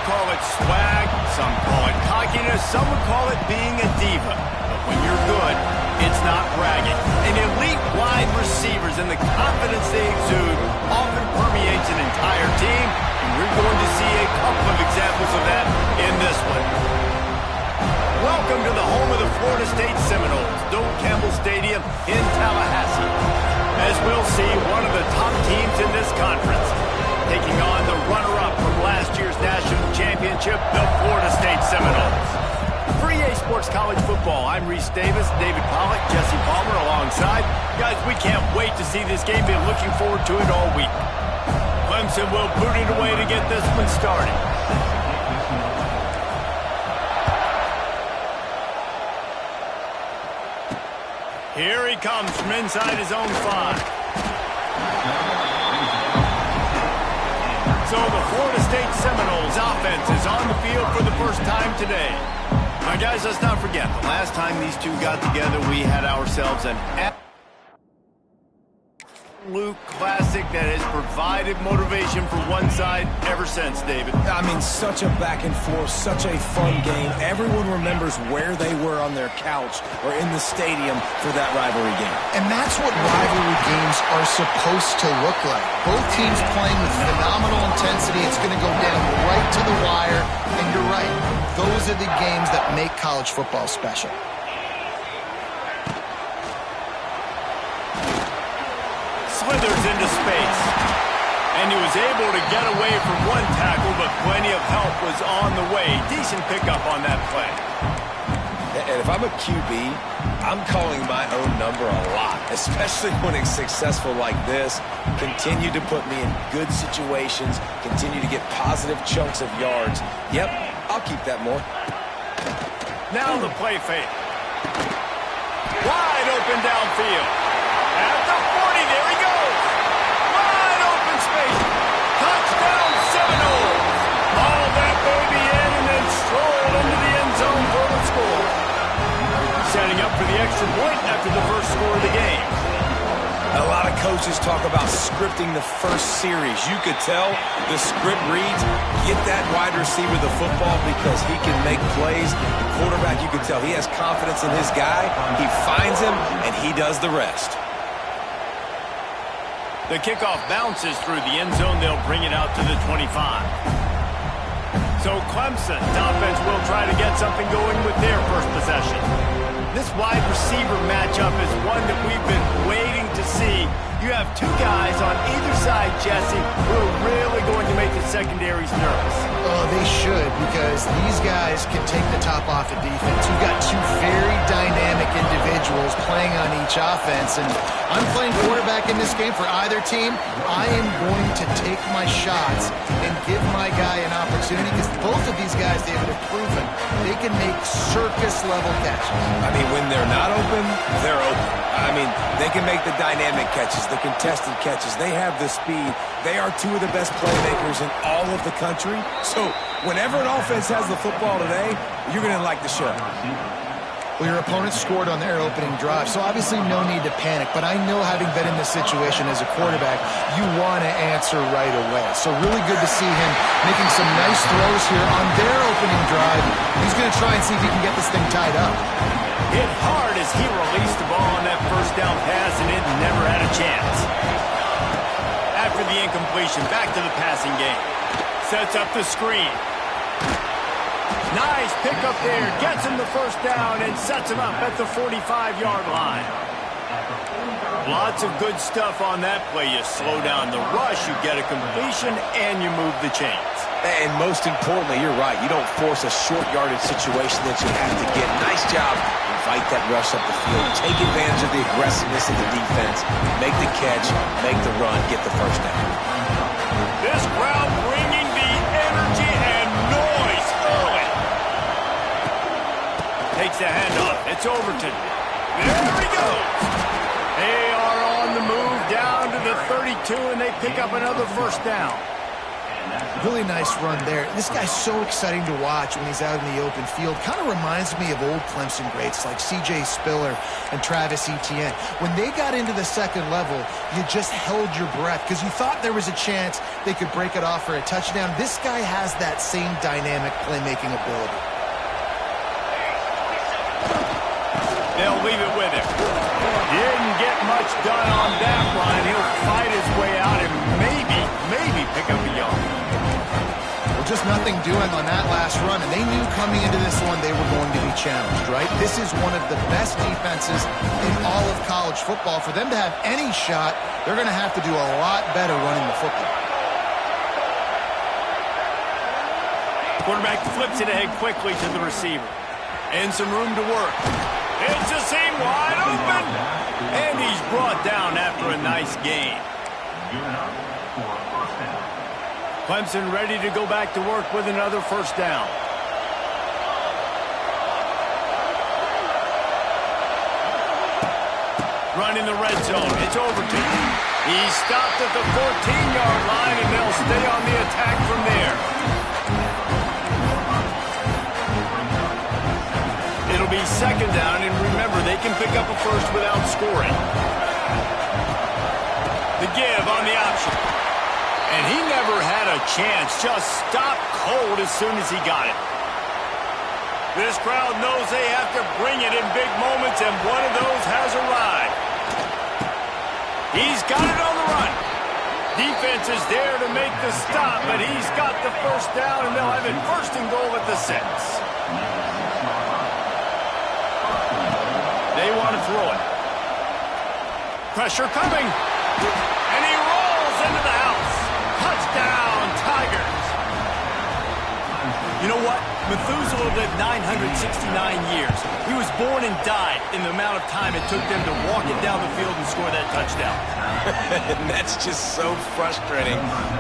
Speaker 1: call it swag, some call it cockiness, some would call it being a diva. But when you're good, it's not bragging. And elite wide receivers and the confidence they exude often permeates an entire team, and we're going to see a couple of examples of that in this one. Welcome to the home of the Florida State Seminoles, Doak Campbell Stadium in Tallahassee. As we'll see, one of the top teams in this conference, taking on the runner-up from last year's national championship, the Florida State Seminoles. For EA Sports College Football, I'm Reese Davis, David Pollack, Jesse Palmer alongside. Guys, we can't wait to see this game. Been looking forward to it all week. Clemson will boot it away to get this one started. Here he comes from inside his own 5. So the Florida State Seminoles offense is on the field for the first time today. Now, guys, let's not forget, the last time these two got together, we had ourselves an absolute classic that has provided motivation for one side ever since, David.
Speaker 2: I mean, such a back and forth, such a fun game. Everyone remembers where they were on their couch or in the stadium for that rivalry game.
Speaker 3: And that's what rivalry games are supposed to look like. Both teams playing with phenomenal intensity. It's going to go down right to the wire. And you're right, those are the games that make college football special.
Speaker 1: Slithers into space. And he was able to get away from one tackle, but plenty of help was on the way. Decent pickup on that play.
Speaker 2: And if I'm a QB, I'm calling my own number a lot, especially when it's successful like this. Continue to put me in good situations, continue to get positive chunks of yards. Yep, I'll keep that more.
Speaker 1: Now the play fake. Wide open downfield. At the 40, there he goes. Wide open space. Touchdown Seminoles. All that baby in and then stroll into the end zone for the score. Setting up for the extra point after the first score of the game.
Speaker 2: A lot of coaches talk about scripting the first series. You could tell the script reads, get that wide receiver the football because he can make plays. The quarterback, you could tell he has confidence in his guy. He finds him, and he does the rest.
Speaker 1: The kickoff bounces through the end zone. They'll bring it out to the 25. So Clemson's offense will try to get something going with their first possession. This wide receiver matchup is one that we've been waiting to see. You have two guys on either side, Jesse, who are really going to make the secondaries nervous.
Speaker 3: Oh, they should, because these guys can take the top off the defense. You've got two very dynamic individuals playing on each offense, and I'm playing quarterback in this game for either team. I am going to take my shots and give my guy an opportunity, because both of these guys, David, have proven they can make circus-level catches.
Speaker 2: I mean, when they're not open, they're open. I mean, they can make the dynamic catches, the contested catches. They have the speed. They are two of the best playmakers in all of the country. So whenever an offense has the football today, you're going to like the show.
Speaker 3: Well, your opponent scored on their opening drive, so obviously no need to panic. But I know, having been in this situation as a quarterback, you want to answer right away. So really good to see him making some nice throws here on their opening drive. He's going to try and see if he can get this thing tied up.
Speaker 1: Hit hard as he released the ball on that first down pass, and it never had a chance. After the incompletion, back to the passing game. Sets up the screen. Nice pickup there. Gets him the first down and sets him up at the 45-yard line. Lots of good stuff on that play. You slow down the rush, you get a completion, and you move the chains.
Speaker 2: And most importantly, you're right. You don't force a short yardage situation that you have to get. Nice job. Invite that rush up the field. Take advantage of the aggressiveness of the defense. Make the catch, make the run, get the first down.
Speaker 1: This crowd bringing the energy and noise early. Takes the handoff. It's Overton. There he goes. They are on the move down to the 32, and they pick up another first down.
Speaker 3: Really nice run there. This guy's so exciting to watch when he's out in the open field. Kind of reminds me of old Clemson greats like C.J. Spiller and Travis Etienne. When they got into the second level, you just held your breath because you thought there was a chance they could break it off for a touchdown. This guy has that same dynamic playmaking ability.
Speaker 1: They'll leave it with him. Didn't get much done on that line. He'll fight his way out and maybe pick up a yard.
Speaker 3: Well, just nothing doing on that last run, and they knew coming into this one they were going to be challenged, right? This is one of the best defenses in all of college football. For them to have any shot, they're going to have to do a lot better running the football.
Speaker 1: Quarterback flips it ahead quickly to the receiver. And some room to work. It's a seam wide open. And he's brought down after a nice gain. Clemson ready to go back to work with another first down. Run in the red zone. It's Overton. He's stopped at the 14-yard line, and they'll stay on the attack from there. It'll be second down, and remember, they can pick up a first without scoring. The give on the option. And he never had a chance. Just stopped cold as soon as he got it. This crowd knows they have to bring it in big moments, and one of those has arrived. He's got it on the run. Defense is there to make the stop, but he's got the first down, and they'll have it first and goal at the 6. They want to throw it. Pressure coming. And he rolls into the house. Touchdown, Tigers. You know what? Methuselah lived 969 years. He was born and died in the amount of time it took them to walk it down the field and score that touchdown.
Speaker 2: And that's just so frustrating.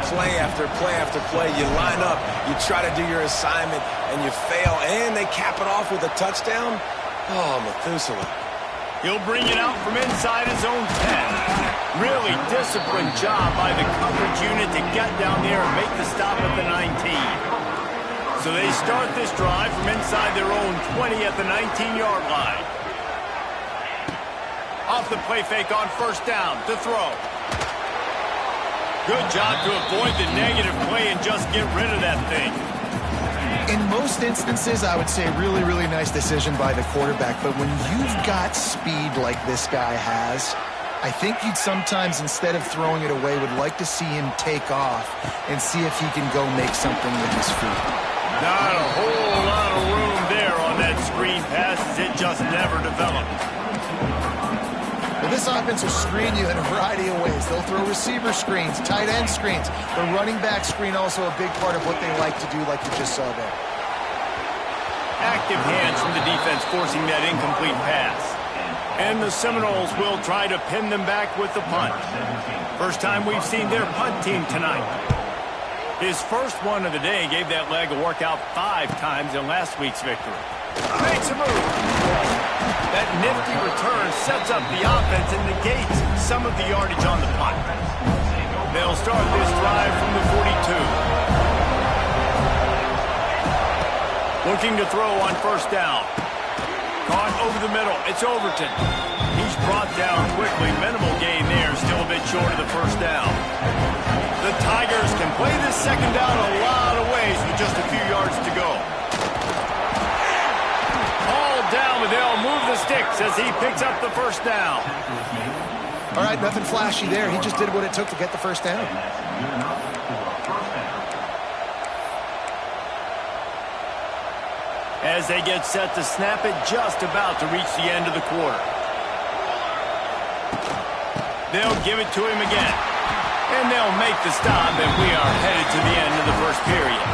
Speaker 2: Play after play after play. You line up, you try to do your assignment, and you fail, and they cap it off with a touchdown. Oh, Methuselah.
Speaker 1: He'll bring it out from inside his own 10. Really disciplined job by the coverage unit to get down there and make the stop at the 19. So they start this drive from inside their own 20 at the 19-yard line. Off the play fake on first down to throw. Good job to avoid the negative play and just get rid of that thing.
Speaker 3: In most instances, I would say really, really nice decision by the quarterback. But when you've got speed like this guy has, I think you'd sometimes, instead of throwing it away, would like to see him take off and see if he can go make something with his feet.
Speaker 1: Not a whole lot of room there on that screen pass, as it just never developed.
Speaker 3: Well, this offense will screen you in a variety of ways. They'll throw receiver screens, tight end screens. The running back screen also a big part of what they like to do, like you just saw there.
Speaker 1: Active hands from the defense forcing that incomplete pass. And the Seminoles will try to pin them back with the punt. First time we've seen their punt team tonight. His first one of the day gave that leg a workout 5 times in last week's victory. Makes a move. That nifty return sets up the offense and negates some of the yardage on the punt. They'll start this drive from the 42. Looking to throw on first down. Caught over the middle. It's Overton. He's brought down quickly. Minimal gain there. Still a bit short of the first down. The Tigers can play this second down a lot of ways with just a few yards to go. All down, but they'll move the sticks as he picks up the first down.
Speaker 3: All right, nothing flashy there. He just did what it took to get the first down.
Speaker 1: As they get set to snap it, just about to reach the end of the quarter. They'll give it to him again. And they'll make the stop, and we are headed to the end of the first period.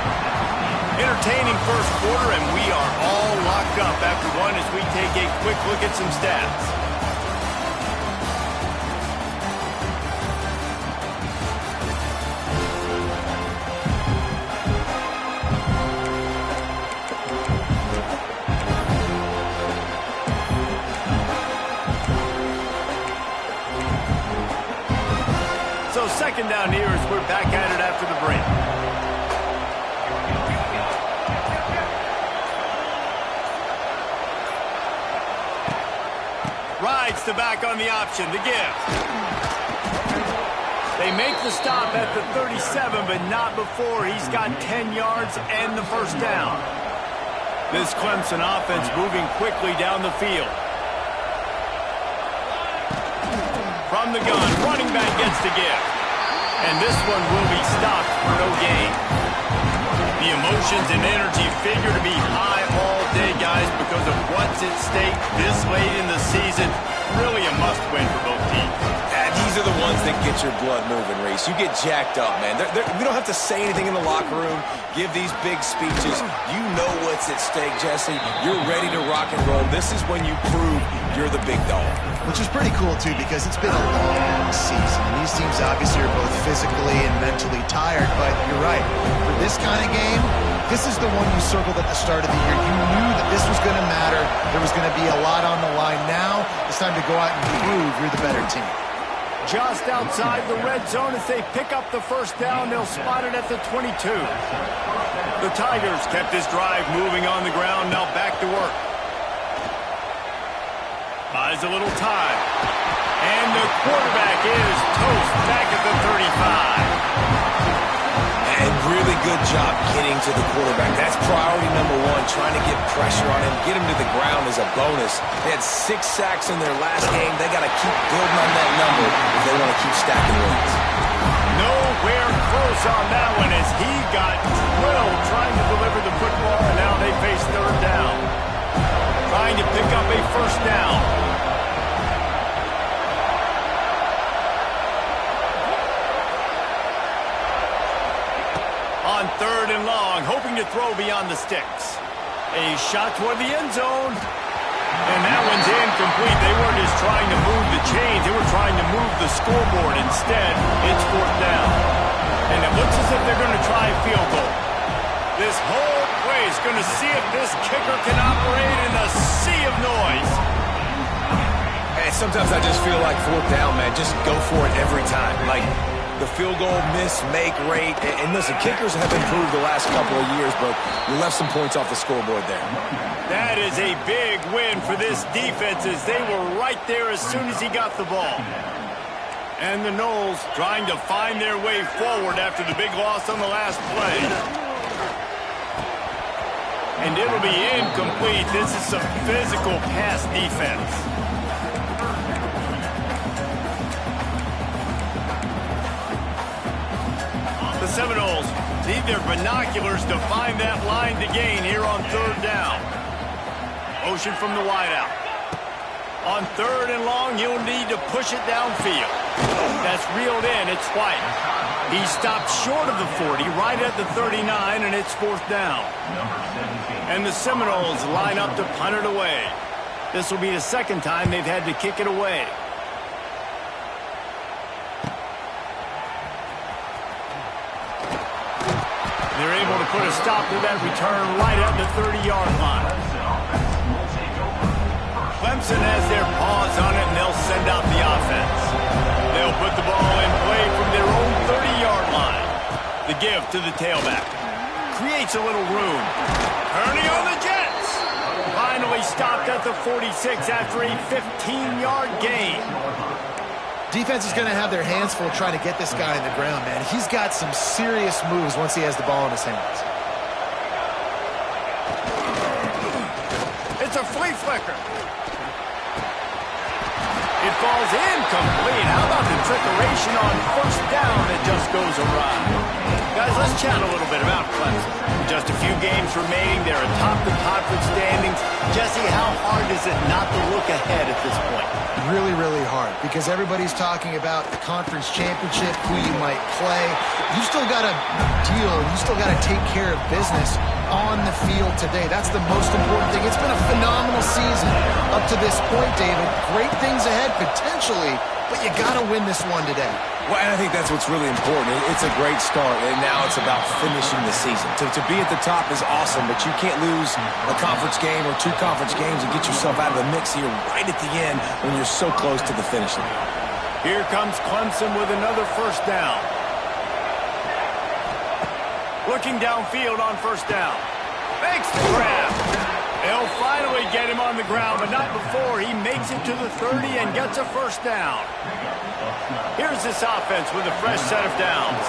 Speaker 1: Entertaining first quarter, and we are all locked up after one as we take a quick look at some stats. second down here as we're back at it after the break. Rides the back on the option, the give. They make the stop at the 37, but not before he's got 10 yards and the first down. This Clemson offense moving quickly down the field. From the gun, running back gets the give. And this one will be stopped for no gain. The emotions and energy figure to be high all day, guys, because of what's at stake this late in the season. Really a must-win for both teams.
Speaker 2: These are the ones that get your blood moving, Reese. You get jacked up, man. We don't have to say anything in the locker room, give these big speeches. You know what's at stake, Jesse. You're ready to rock and roll. This is when you prove you're the big dog.
Speaker 3: Which is pretty cool, too, because it's been a long season. And these teams obviously are both physically and mentally tired, but you're right. For this kind of game, this is the one you circled at the start of the year. You knew that this was going to matter. There was going to be a lot on the line. Now it's time to go out and prove you're the better team.
Speaker 1: Just outside the red zone as they pick up the first down. They'll spot it at the 22. The Tigers kept this drive moving on the ground. Now back to work. Buys a little time. And the quarterback is toast back at the 35.
Speaker 2: And really good job getting to the quarterback. That's priority number one, trying to get pressure on him. Get him to the ground is a bonus. They had 6 sacks in their last game. They got to keep building on that number if they want to keep stacking wins.
Speaker 1: Nowhere close on that one as he got drilled trying to deliver the football, and now they face third down. Trying to pick up a first down. On third and long, hoping to throw beyond the sticks. A shot toward the end zone. And that one's incomplete. They weren't just trying to move the chains. They were trying to move the scoreboard. Instead, it's fourth down. And it looks as if they're going to try a field goal. This whole play is going to see if this kicker can operate in a sea of noise.
Speaker 2: Hey, sometimes I just feel like fourth down, man. Just go for it every time. Like the field goal miss-make rate. And listen, kickers have improved the last couple of years, but we left some points off the scoreboard there.
Speaker 1: That is a big win for this defense as they were right there as soon as he got the ball. And the Noles trying to find their way forward after the big loss on the last play. And it'll be incomplete. This is some physical pass defense. The Seminoles need their binoculars to find that line to gain here on third down. Motion from the wideout. On third and long, you'll need to push it downfield. That's reeled in. It's White. He stopped short of the 40, right at the 39, and it's fourth down. And the Seminoles line up to punt it away. This will be the second time they've had to kick it away. They're able to put a stop to that return right at the 30-yard line. Clemson has their paws on it, and they'll send out the offense. They'll put the ball in play from their own 30-yard line. The give to the tailback. Creates a little room. Turning on the Jets. Finally stopped at the 46 after a 15-yard gain.
Speaker 3: Defense is going to have their hands full trying to get this guy on the ground, man. He's got some serious moves once he has the ball in his hands.
Speaker 1: It's a flea flicker. It falls incomplete. How about the trickeration on first down that just goes awry? Guys, let's chat a little bit about Clemson. Just a few games remaining. They're atop the conference standings. Jesse, how hard is it not to look ahead at this point?
Speaker 3: Really, really hard because everybody's talking about the conference championship, who you might play. You still got to deal. You still got to take care of business on the field today. That's the most important thing. It's been a phenomenal season up to this point, David. Great things ahead potentially, but you got to win this one today.
Speaker 2: Well, and I think that's what's really important. It's a great start, and now it's about finishing the season. To be at the top is awesome, but you can't lose a conference game or 2 conference games and get yourself out of the mix here right at the end when you're so close to the finish line.
Speaker 1: Here comes Clemson with another first down. Looking downfield on first down. Makes the grab. They'll finally get him on the ground, but not before he makes it to the 30 and gets a first down. Here's this offense with a fresh set of downs.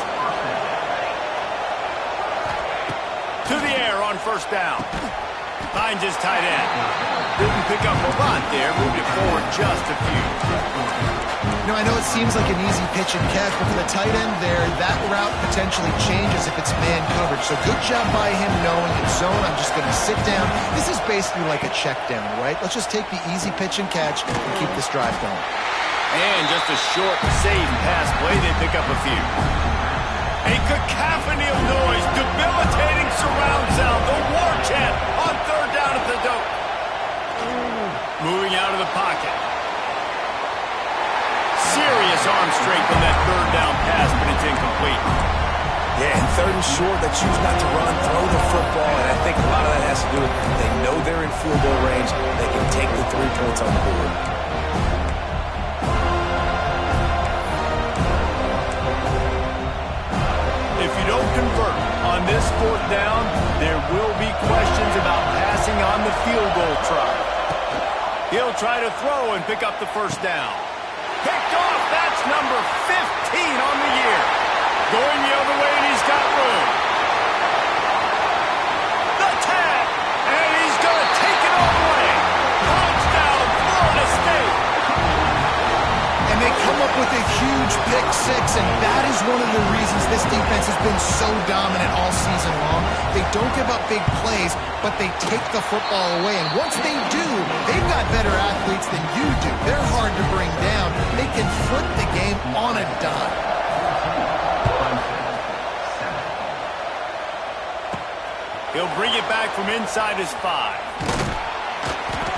Speaker 1: To the air on first down. Finds his tight end. Didn't pick up a lot there. Moved it forward just a few.
Speaker 3: You know, I know it seems like an easy pitch and catch, but for the tight end there, that route potentially changes if it's man coverage. So good job by him knowing it's zone. I'm just going to sit down. This is basically like a check down, right? Let's just take the easy pitch and catch and keep this drive going.
Speaker 1: And just a short, safe pass play. They pick up a few. A cacophony of noise, debilitating surround sound, the war chant on third down at the dope. Moving out of the pocket. Serious arm strength on that third down pass, but it's incomplete.
Speaker 2: Yeah, and third and short, they choose not to run, throw the football, and I think a lot of that has to do with they know they're in field goal range. They can take the 3 points on the board.
Speaker 1: If you don't convert on this fourth down, there will be questions about passing on the field goal try. He'll try to throw and pick up the first down. Picked off, that's number 15 on the year. Going the other way, and he's got room. The tag, and he's going to take it all the way. Touchdown, Florida State.
Speaker 3: And they come up with a huge pick six, and that is one of the reasons this defense has been so dominant all season long. They don't give up big plays, but they take the football away. And once they do, they've got better athletes than you do. They're hard to bring down. They can flip the game on a dime.
Speaker 1: He'll bring it back from inside his 5.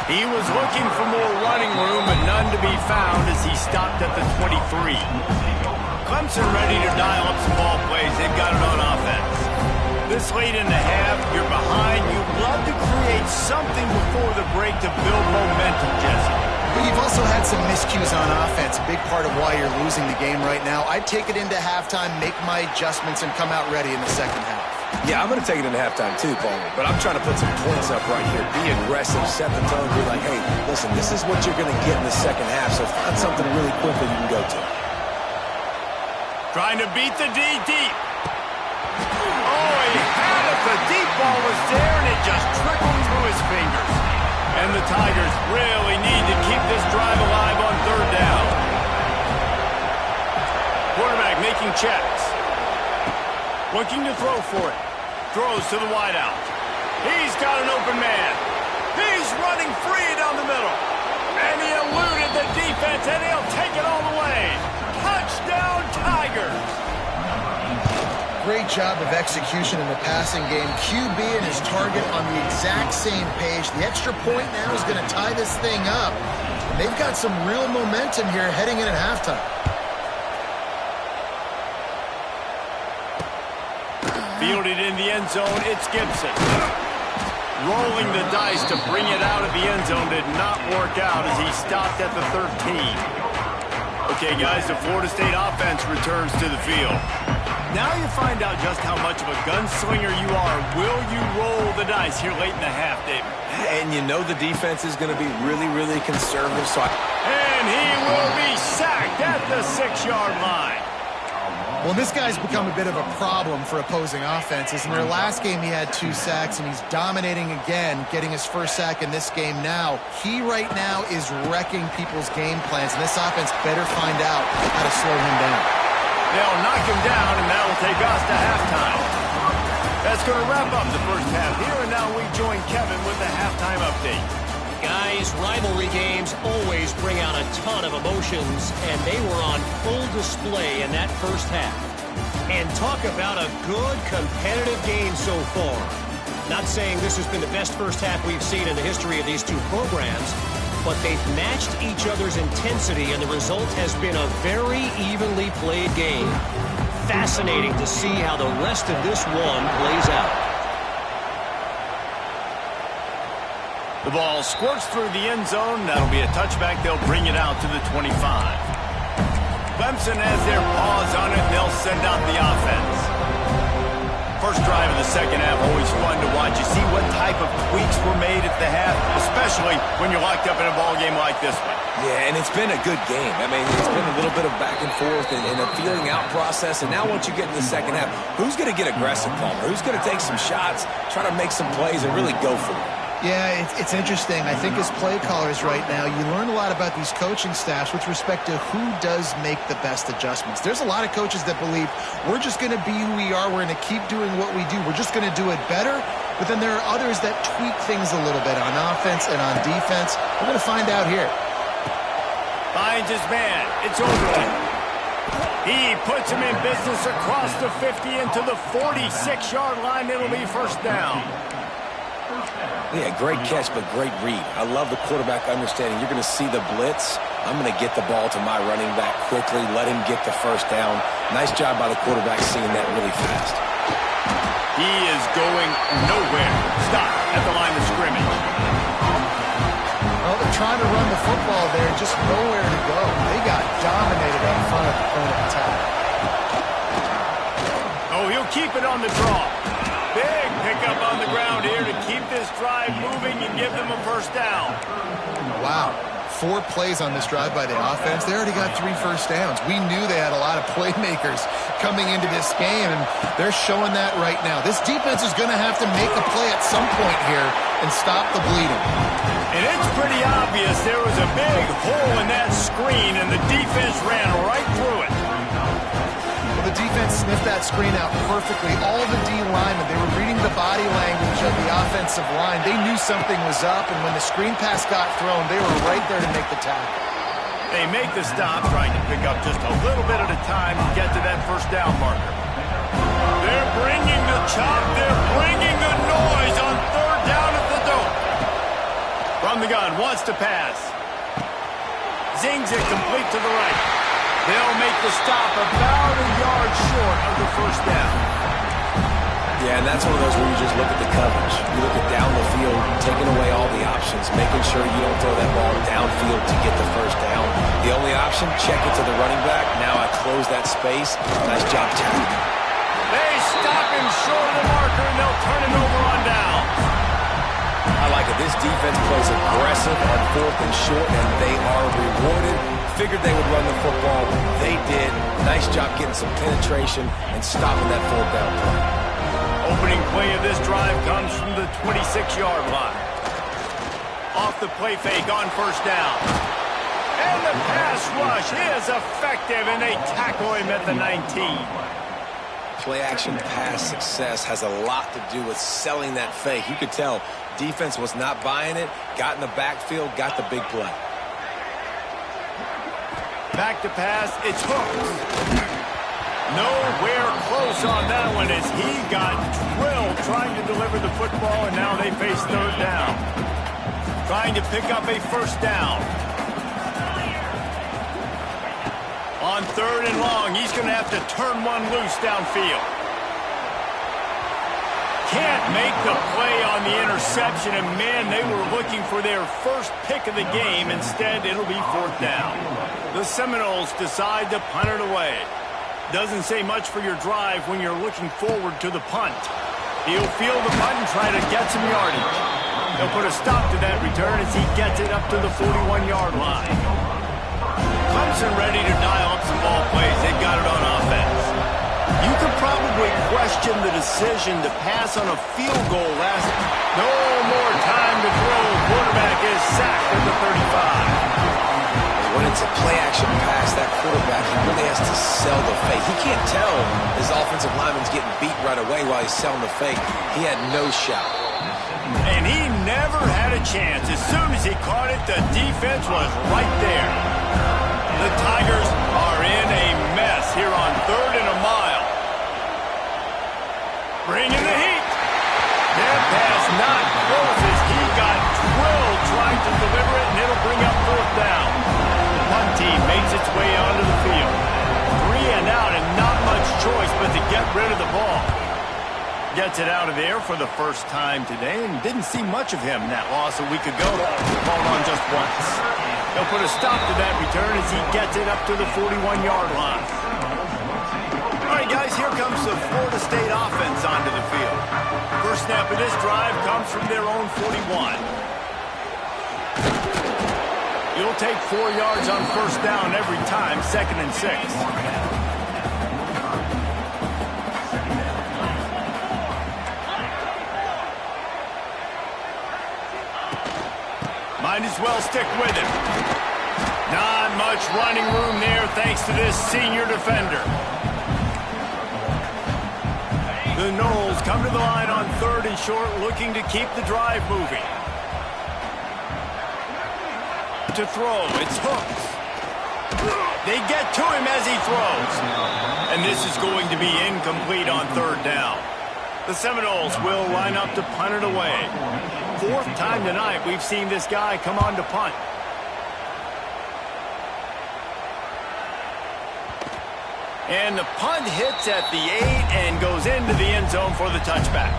Speaker 1: He was looking for more running room, but none to be found as he stopped at the 23. Clemson ready to dial up some ball plays. They've got it on offense. This late in the half, you're behind. You'd love to create something before the break to build momentum, Jesse.
Speaker 3: But you've also had some miscues on offense, a big part of why you're losing the game right now. I'd take it into halftime, make my adjustments, and come out ready in the second half.
Speaker 2: Yeah, I'm going to take it into halftime too, Paul. But I'm trying to put some points up right here. Be aggressive, set the tone, be like, hey, listen, this is what you're going to get in the second half, so find something really quickly you can go to.
Speaker 1: Trying to beat the D deep. Oh, he had it. The deep ball was there, and it just trickled through his fingers. And the Tigers really need to keep this drive alive on third down. Quarterback making checks. Looking to throw for it. Throws to the wideout. He's got an open man. He's running free down the middle. And he eluded the defense, and he'll take it all the way. Touchdown, Tigers.
Speaker 3: Great job of execution in the passing game. QB and his target on the exact same page. The extra point now is going to tie this thing up. And they've got some real momentum here heading in at halftime.
Speaker 1: Fielded in the end zone, it's Gibson. Rolling the dice to bring it out of the end zone did not work out as he stopped at the 13. Okay, guys, the Florida State offense returns to the field. Now you find out just how much of a gunslinger you are. Will you roll the dice here late in the half, David?
Speaker 2: And you know the defense is going to be really, really conservative.
Speaker 1: And he will be sacked at the 6-yard line.
Speaker 3: Well, this guy's become a bit of a problem for opposing offenses. In their last game, he had 2 sacks, and he's dominating again, getting his first sack in this game now. He right now is wrecking people's game plans, and this offense better find out how to slow him down.
Speaker 1: They'll knock him down, and that'll take us to halftime. That's going to wrap up the first half here, and now we join Kevin with the halftime update.
Speaker 4: Guys, rivalry games always bring out a ton of emotions, and they were on full display in that first half. And talk about a good competitive game so far. Not saying this has been the best first half we've seen in the history of these two programs, but they've matched each other's intensity, and the result has been a very evenly played game. Fascinating to see how the rest of this one plays out.
Speaker 1: The ball squirts through the end zone. That'll be a touchback. They'll bring it out to the 25. Clemson has their paws on it, and they'll send out the offense. First drive of the second half, always fun to watch. You see what type of tweaks were made at the half, especially when you're locked up in a ball game like this one.
Speaker 2: Yeah, and it's been a good game. I mean, it's been a little bit of back and forth and a feeling out process. And now once you get in the second half, who's going to get aggressive, Palmer? Who's going to take some shots, try to make some plays, and really go for it?
Speaker 3: Yeah, it's interesting. I think as play callers right now, you learn a lot about these coaching staffs with respect to who does make the best adjustments. There's a lot of coaches that believe we're just going to be who we are. We're going to keep doing what we do. We're just going to do it better. But then there are others that tweak things a little bit on offense and on defense. We're going to find out here.
Speaker 1: Finds his man. It's over. He puts him in business across the 50 into the 46-yard line. It'll be first down.
Speaker 2: Yeah, great catch, but great read. I love the quarterback understanding. You're going to see the blitz. I'm going to get the ball to my running back quickly, let him get the first down. Nice job by the quarterback seeing that really fast.
Speaker 1: He is going nowhere. Stop at the line of scrimmage.
Speaker 3: Well, they're trying to run the football there, just nowhere to go. They got dominated up front at the point of attack.
Speaker 1: Oh, he'll keep it on the draw. Big pickup on the ground here to keep this drive moving and give them a first down.
Speaker 3: Wow. 4 plays on this drive by the offense. They already got 3 first downs. We knew they had a lot of playmakers coming into this game, and they're showing that right now. This defense is going to have to make a play at some point here and stop the bleeding.
Speaker 1: And it's pretty obvious there was a big hole in that screen, and the defense ran right through it.
Speaker 3: The defense sniffed that screen out perfectly. All the D linemen, they were reading the body language of the offensive line. They knew something was up, and when the screen pass got thrown, they were right there to make the tackle.
Speaker 1: They make the stop, trying to pick up just a little bit at a time to get to that first down marker. They're bringing the chop. They're bringing the noise on third down at the dope. From the gun, wants to pass. Zings it complete to the right. They'll make the stop about a yard short of the first down.
Speaker 2: Yeah, and that's one of those where you just look at the coverage. You look at down the field, taking away all the options, making sure you don't throw that ball downfield to get the first down. The only option, check it to the running back. Now I close that space. Nice job tackling.
Speaker 1: They stop him short of the marker, and they'll turn him over on down.
Speaker 2: I like it. This defense plays aggressive on 4th and short, and they are rewarded. Figured they would run the football. They did. Nice job getting some penetration and stopping that 4th down play.
Speaker 1: Opening play of this drive comes from the 26-yard line. Off the play fake on first down. And the pass rush is effective, and they tackle him at the 19.
Speaker 2: Play-action pass success has a lot to do with selling that fake. You could tell defense was not buying it, got in the backfield, got the big play.
Speaker 1: Back to pass, it's hooked. Nowhere close on that one as he got drilled trying to deliver the football, and now they face third down. Trying to pick up a first down. On third and long, he's going to have to turn one loose downfield. Can't make the play on the interception, and man, they were looking for their first pick of the game. Instead, it'll be fourth down. The Seminoles decide to punt it away. Doesn't say much for your drive when you're looking forward to the punt. He'll field the punt and try to get some yardage. They'll put a stop to that return as he gets it up to the 41-yard line. Clemson ready to dial up some ball plays. They've got it on offense. You could probably question the decision to pass on a field goal last. No more time to throw. Quarterback is sacked at the 35.
Speaker 2: When it's a play-action pass, that quarterback, he really has to sell the fake. He can't tell his offensive lineman's getting beat right away while he's selling the fake. He had no shot.
Speaker 1: And he never had a chance. As soon as he caught it, the defense was right there. The Tigers are in a mess here on third and a mile. Bringing the heat. That pass not close as he got drilled trying to deliver it, and it'll bring up fourth down. The punt team makes its way onto the field. 3 and out and not much choice but to get rid of the ball. Gets it out of there for the first time today and didn't see much of him in that loss a week ago. Ball on just once. He'll put a stop to that return as he gets it up to the 41-yard line. All right, guys, here comes the Florida State offense onto the field. First snap of this drive comes from their own 41. You'll take 4 yards on first down every time, 2nd and 6. Might as well stick with him. Not much running room there thanks to this senior defender. The Noles come to the line on 3rd and short, looking to keep the drive moving. To throw, it's Hooks. They get to him as he throws. And this is going to be incomplete on 3rd down. The Seminoles will line up to punt it away. 4th time tonight we've seen this guy come on to punt. And the punt hits at the 8 and goes into the end zone for the touchback.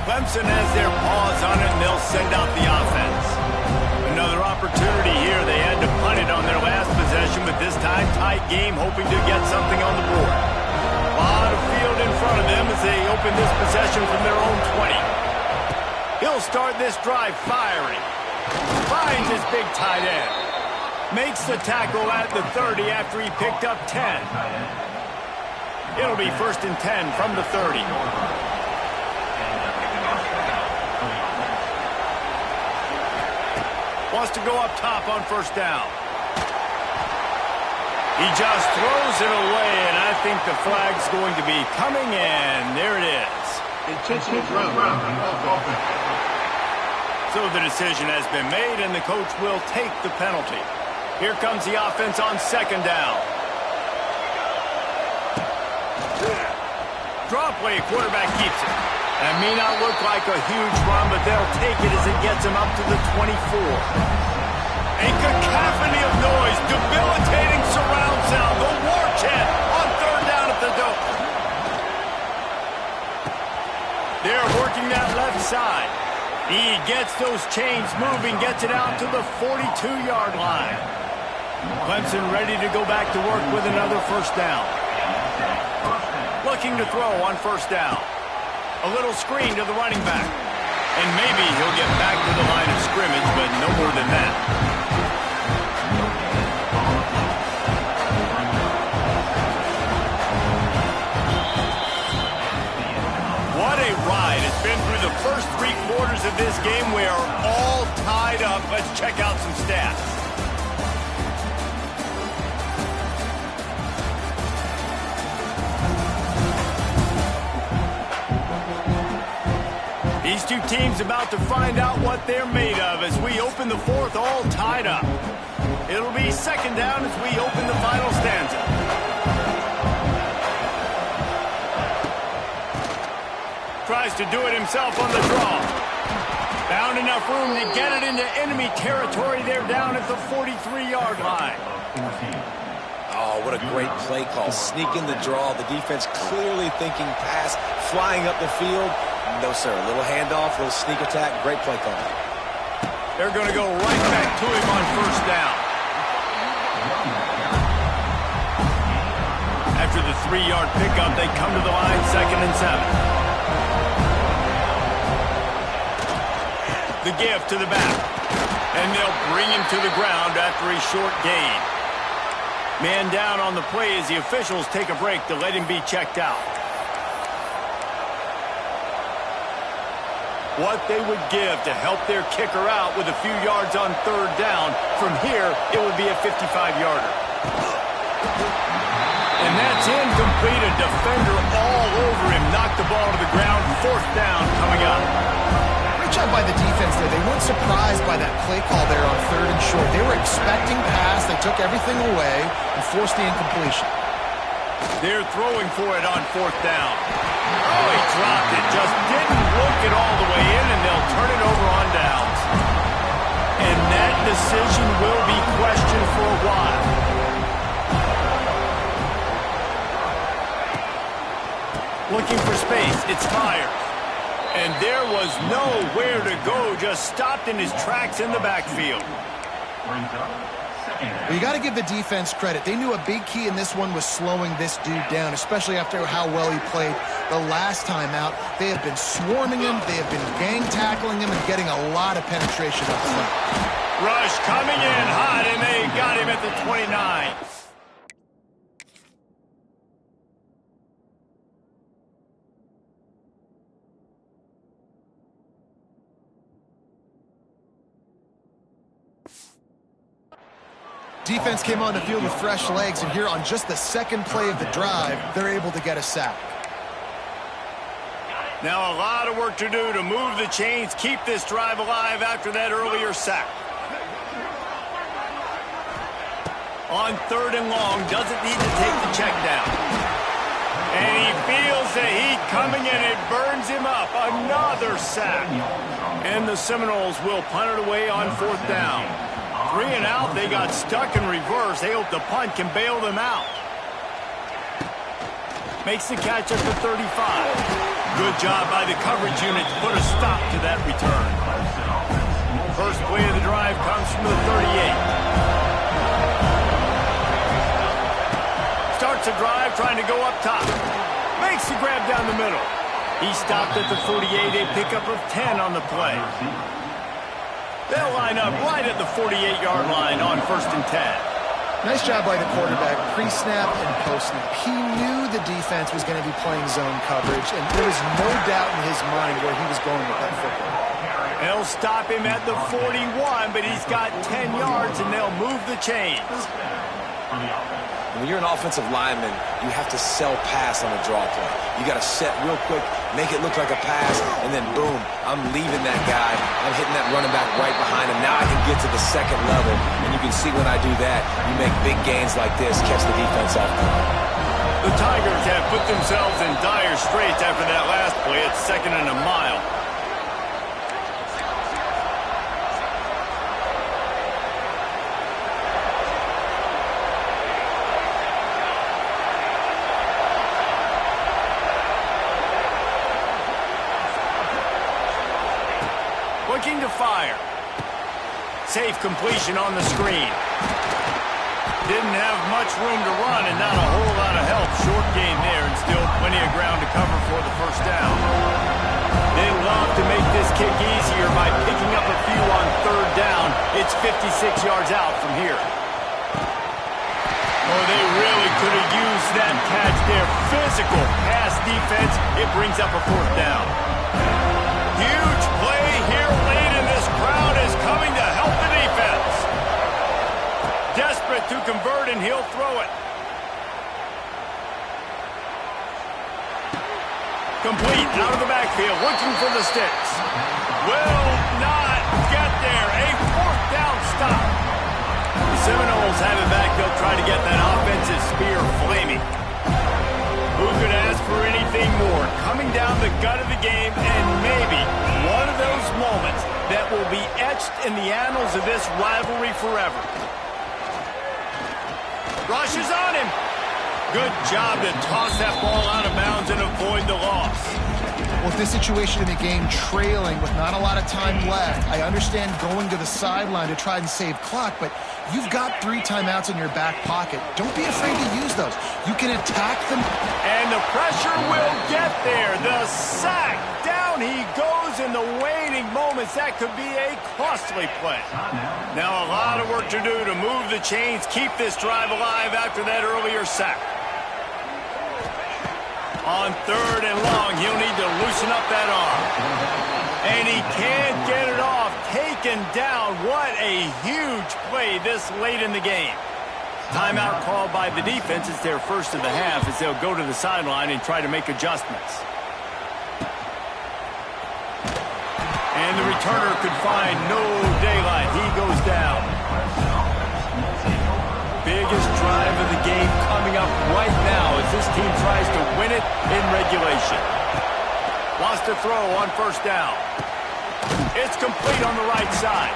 Speaker 1: Clemson has their paws on it, and they'll send out the offense. Another opportunity here. They had to punt it on their last possession, but this time tight game, hoping to get something on the board. A lot of field in front of them as they open this possession from their own 20. He'll start this drive firing. Finds his big tight end. Makes the tackle at the 30 after he picked up 10. It'll be 1st and 10 from the 30. Wants to go up top on first down. He just throws it away, and I think the flag's going to be coming in. There it is.
Speaker 5: Intentional ground.
Speaker 1: So the decision has been made, and the coach will take the penalty. Here comes the offense on 2nd down. Draw play, quarterback keeps it. That may not look like a huge run, but they'll take it as it gets him up to the 24. A cacophony of noise, debilitating surround sound, the war chant on 3rd down at the dome. They're working that left side. He gets those chains moving, gets it out to the 42-yard line. Clemson ready to go back to work with another first down. Looking to throw on first down. A little screen to the running back. And maybe he'll get back to the line of scrimmage, but no more than that. What a ride. It's been through the first 3 quarters of this game. We are all tied up. Let's check out some stats. These two teams about to find out what they're made of as we open the 4th all tied up. It'll be 2nd down as we open the final stanza. Tries to do it himself on the draw. Found enough room to get it into enemy territory. They're down at the 43-yard line.
Speaker 2: Oh, what a great play call. Sneaking the draw. The defense clearly thinking pass, flying up the field. No, sir. A little handoff, a little sneak attack. Great play call.
Speaker 1: They're going to go right back to him on first down. After the 3-yard pickup, they come to the line 2nd and 7. The give to the back. And they'll bring him to the ground after a short gain. Man down on the play as the officials take a break to let him be checked out. What they would give to help their kicker out with a few yards on 3rd down. From here, it would be a 55-yarder. And that's incomplete. A defender all over him. Knocked the ball to the ground. 4th down coming up.
Speaker 3: Great job by the defense there. They weren't surprised by that play call there on 3rd and short. They were expecting pass. They took everything away and forced the incompletion.
Speaker 1: They're throwing for it on 4th down. Oh, he dropped it. Just didn't look it all the way in, and they'll turn it over on downs. And that decision will be questioned for a while. Looking for space. It's fired. And there was nowhere to go. Just stopped in his tracks in the backfield.
Speaker 3: Well, you got to give the defense credit. They knew a big key in this one was slowing this dude down, especially after how well he played the last time out. They have been swarming him. They have been gang tackling him and getting a lot of penetration up front.
Speaker 1: Rush coming in hot, and they got him at the 29.
Speaker 3: Defense came on the field with fresh legs, and here on just the second play of the drive, they're able to get a sack.
Speaker 1: Now a lot of work to do to move the chains, keep this drive alive after that earlier sack. On 3rd and long, doesn't need to take the check down. And he feels the heat coming in. It burns him up. Another sack. And the Seminoles will punt it away on 4th down. 3 and out, they got stuck in reverse. They hope the punt can bail them out. Makes the catch at the 35. Good job by the coverage unit to put a stop to that return. First play of the drive comes from the 38. Starts a drive trying to go up top. Makes the grab down the middle. He stopped at the 48, a pickup of 10 on the play. They'll line up right at the 48-yard line on 1st and 10.
Speaker 3: Nice job by the quarterback, pre-snap and post-snap. He knew the defense was going to be playing zone coverage, and there was no doubt in his mind where he was going with that football.
Speaker 1: They'll stop him at the 41, but he's got 10 yards, and they'll move the chains.
Speaker 2: When you're an offensive lineman, you have to sell pass on a draw play. You got to set real quick, make it look like a pass, and then boom, I'm leaving that guy. I'm hitting that running back right behind him. Now I can get to the 2nd level, and you can see when I do that, you make big gains like this, catch the defense off guard.
Speaker 1: The Tigers have put themselves in dire straits after that last play. It's 2nd and a mile. Looking to fire. Safe completion on the screen. Didn't have much room to run and not a whole lot of help. Short gain there and still plenty of ground to cover for the 1st down. They love to make this kick easier by picking up a few on 3rd down. It's 56 yards out from here. Oh, they really could have used that catch there. Physical pass defense. It brings up a 4th down. Huge play here late, and this crowd is coming to help the defense. Desperate to convert, and he'll throw it. Complete out of the backfield, looking for the sticks. Will not get there. A 4th down stop. The Seminoles have it back. They'll try to get that offensive spear flaming. Who could ask for anything more? Coming down the gut of the game, and maybe one of those moments that will be etched in the annals of this rivalry forever. Rush is on him. Good job to toss that ball out of bounds and avoid the loss.
Speaker 3: Well, with this situation in the game, trailing with not a lot of time left, I understand going to the sideline to try and save clock, but you've got 3 timeouts in your back pocket. Don't be afraid to use those. You can attack them.
Speaker 1: And the pressure will get there. The sack. Down he goes in the waning moments. That could be a costly play. Now a lot of work to do to move the chains, keep this drive alive after that earlier sack. On 3rd and long, he'll need to loosen up that arm. And he can't get it off. Taken down. What a huge play this late in the game. Timeout called by the defense. It's their first of the half as they'll go to the sideline and try to make adjustments. And the returner could find no daylight. He goes down. Biggest drive of the game coming up right now as this team tries to win it in regulation. Lost a throw on 1st down. It's complete on the right side.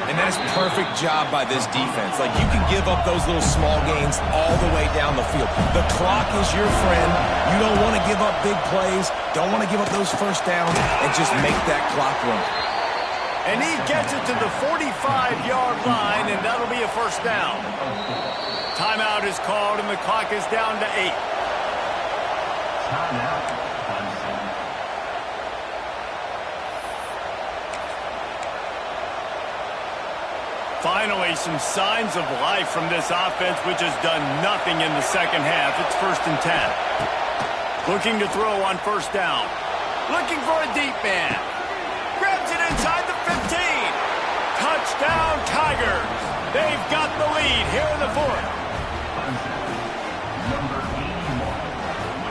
Speaker 2: And that's perfect job by this defense. Like, you can give up those little small gains all the way down the field. The clock is your friend. You don't want to give up big plays. Don't want to give up those 1st downs and just make that clock run.
Speaker 1: And he gets it to the 45-yard line, and that'll be a first down. Timeout is called, and the clock is down to 8.
Speaker 5: Timeout.
Speaker 1: Finally, some signs of life from this offense, which has done nothing in the second half. It's 1st and 10. Looking to throw on first down. Looking for a deep man. Grabs it inside the 15. Touchdown, Tigers. They've got the lead here in the 4th.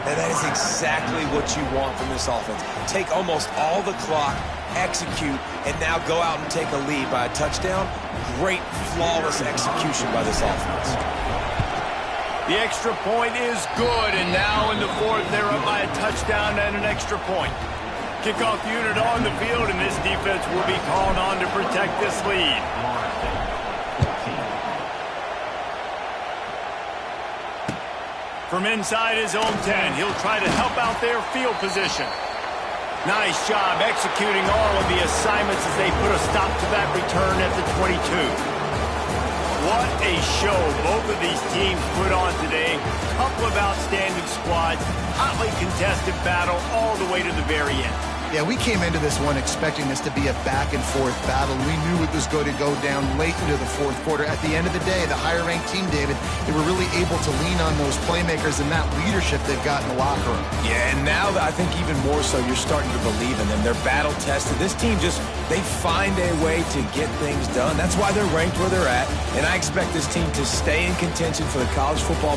Speaker 2: And that is exactly what you want from this offense. Take almost all the clock, execute, and now go out and take a lead by a touchdown. Great, flawless execution by this offense.
Speaker 1: The extra point is good, and now in the 4th, they're up by a touchdown and an extra point. Kickoff unit on the field, and this defense will be called on to protect this lead. From inside his own 10, he'll try to help out their field position. Nice job executing all of the assignments as they put a stop to that return at the 22. What a show both of these teams put on today. Couple of outstanding squads, hotly contested battle all the way to the very end.
Speaker 3: Yeah, we came into this one expecting this to be a back-and-forth battle. We knew it was going to go down late into the 4th quarter. At the end of the day, the higher-ranked team, David, they were really able to lean on those playmakers and that leadership they've got in the locker room.
Speaker 2: Yeah, and now I think even more so, you're starting to believe in them. They're battle-tested. This team they find a way to get things done. That's why they're ranked where they're at, and I expect this team to stay in contention for the college football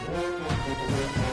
Speaker 3: Bye.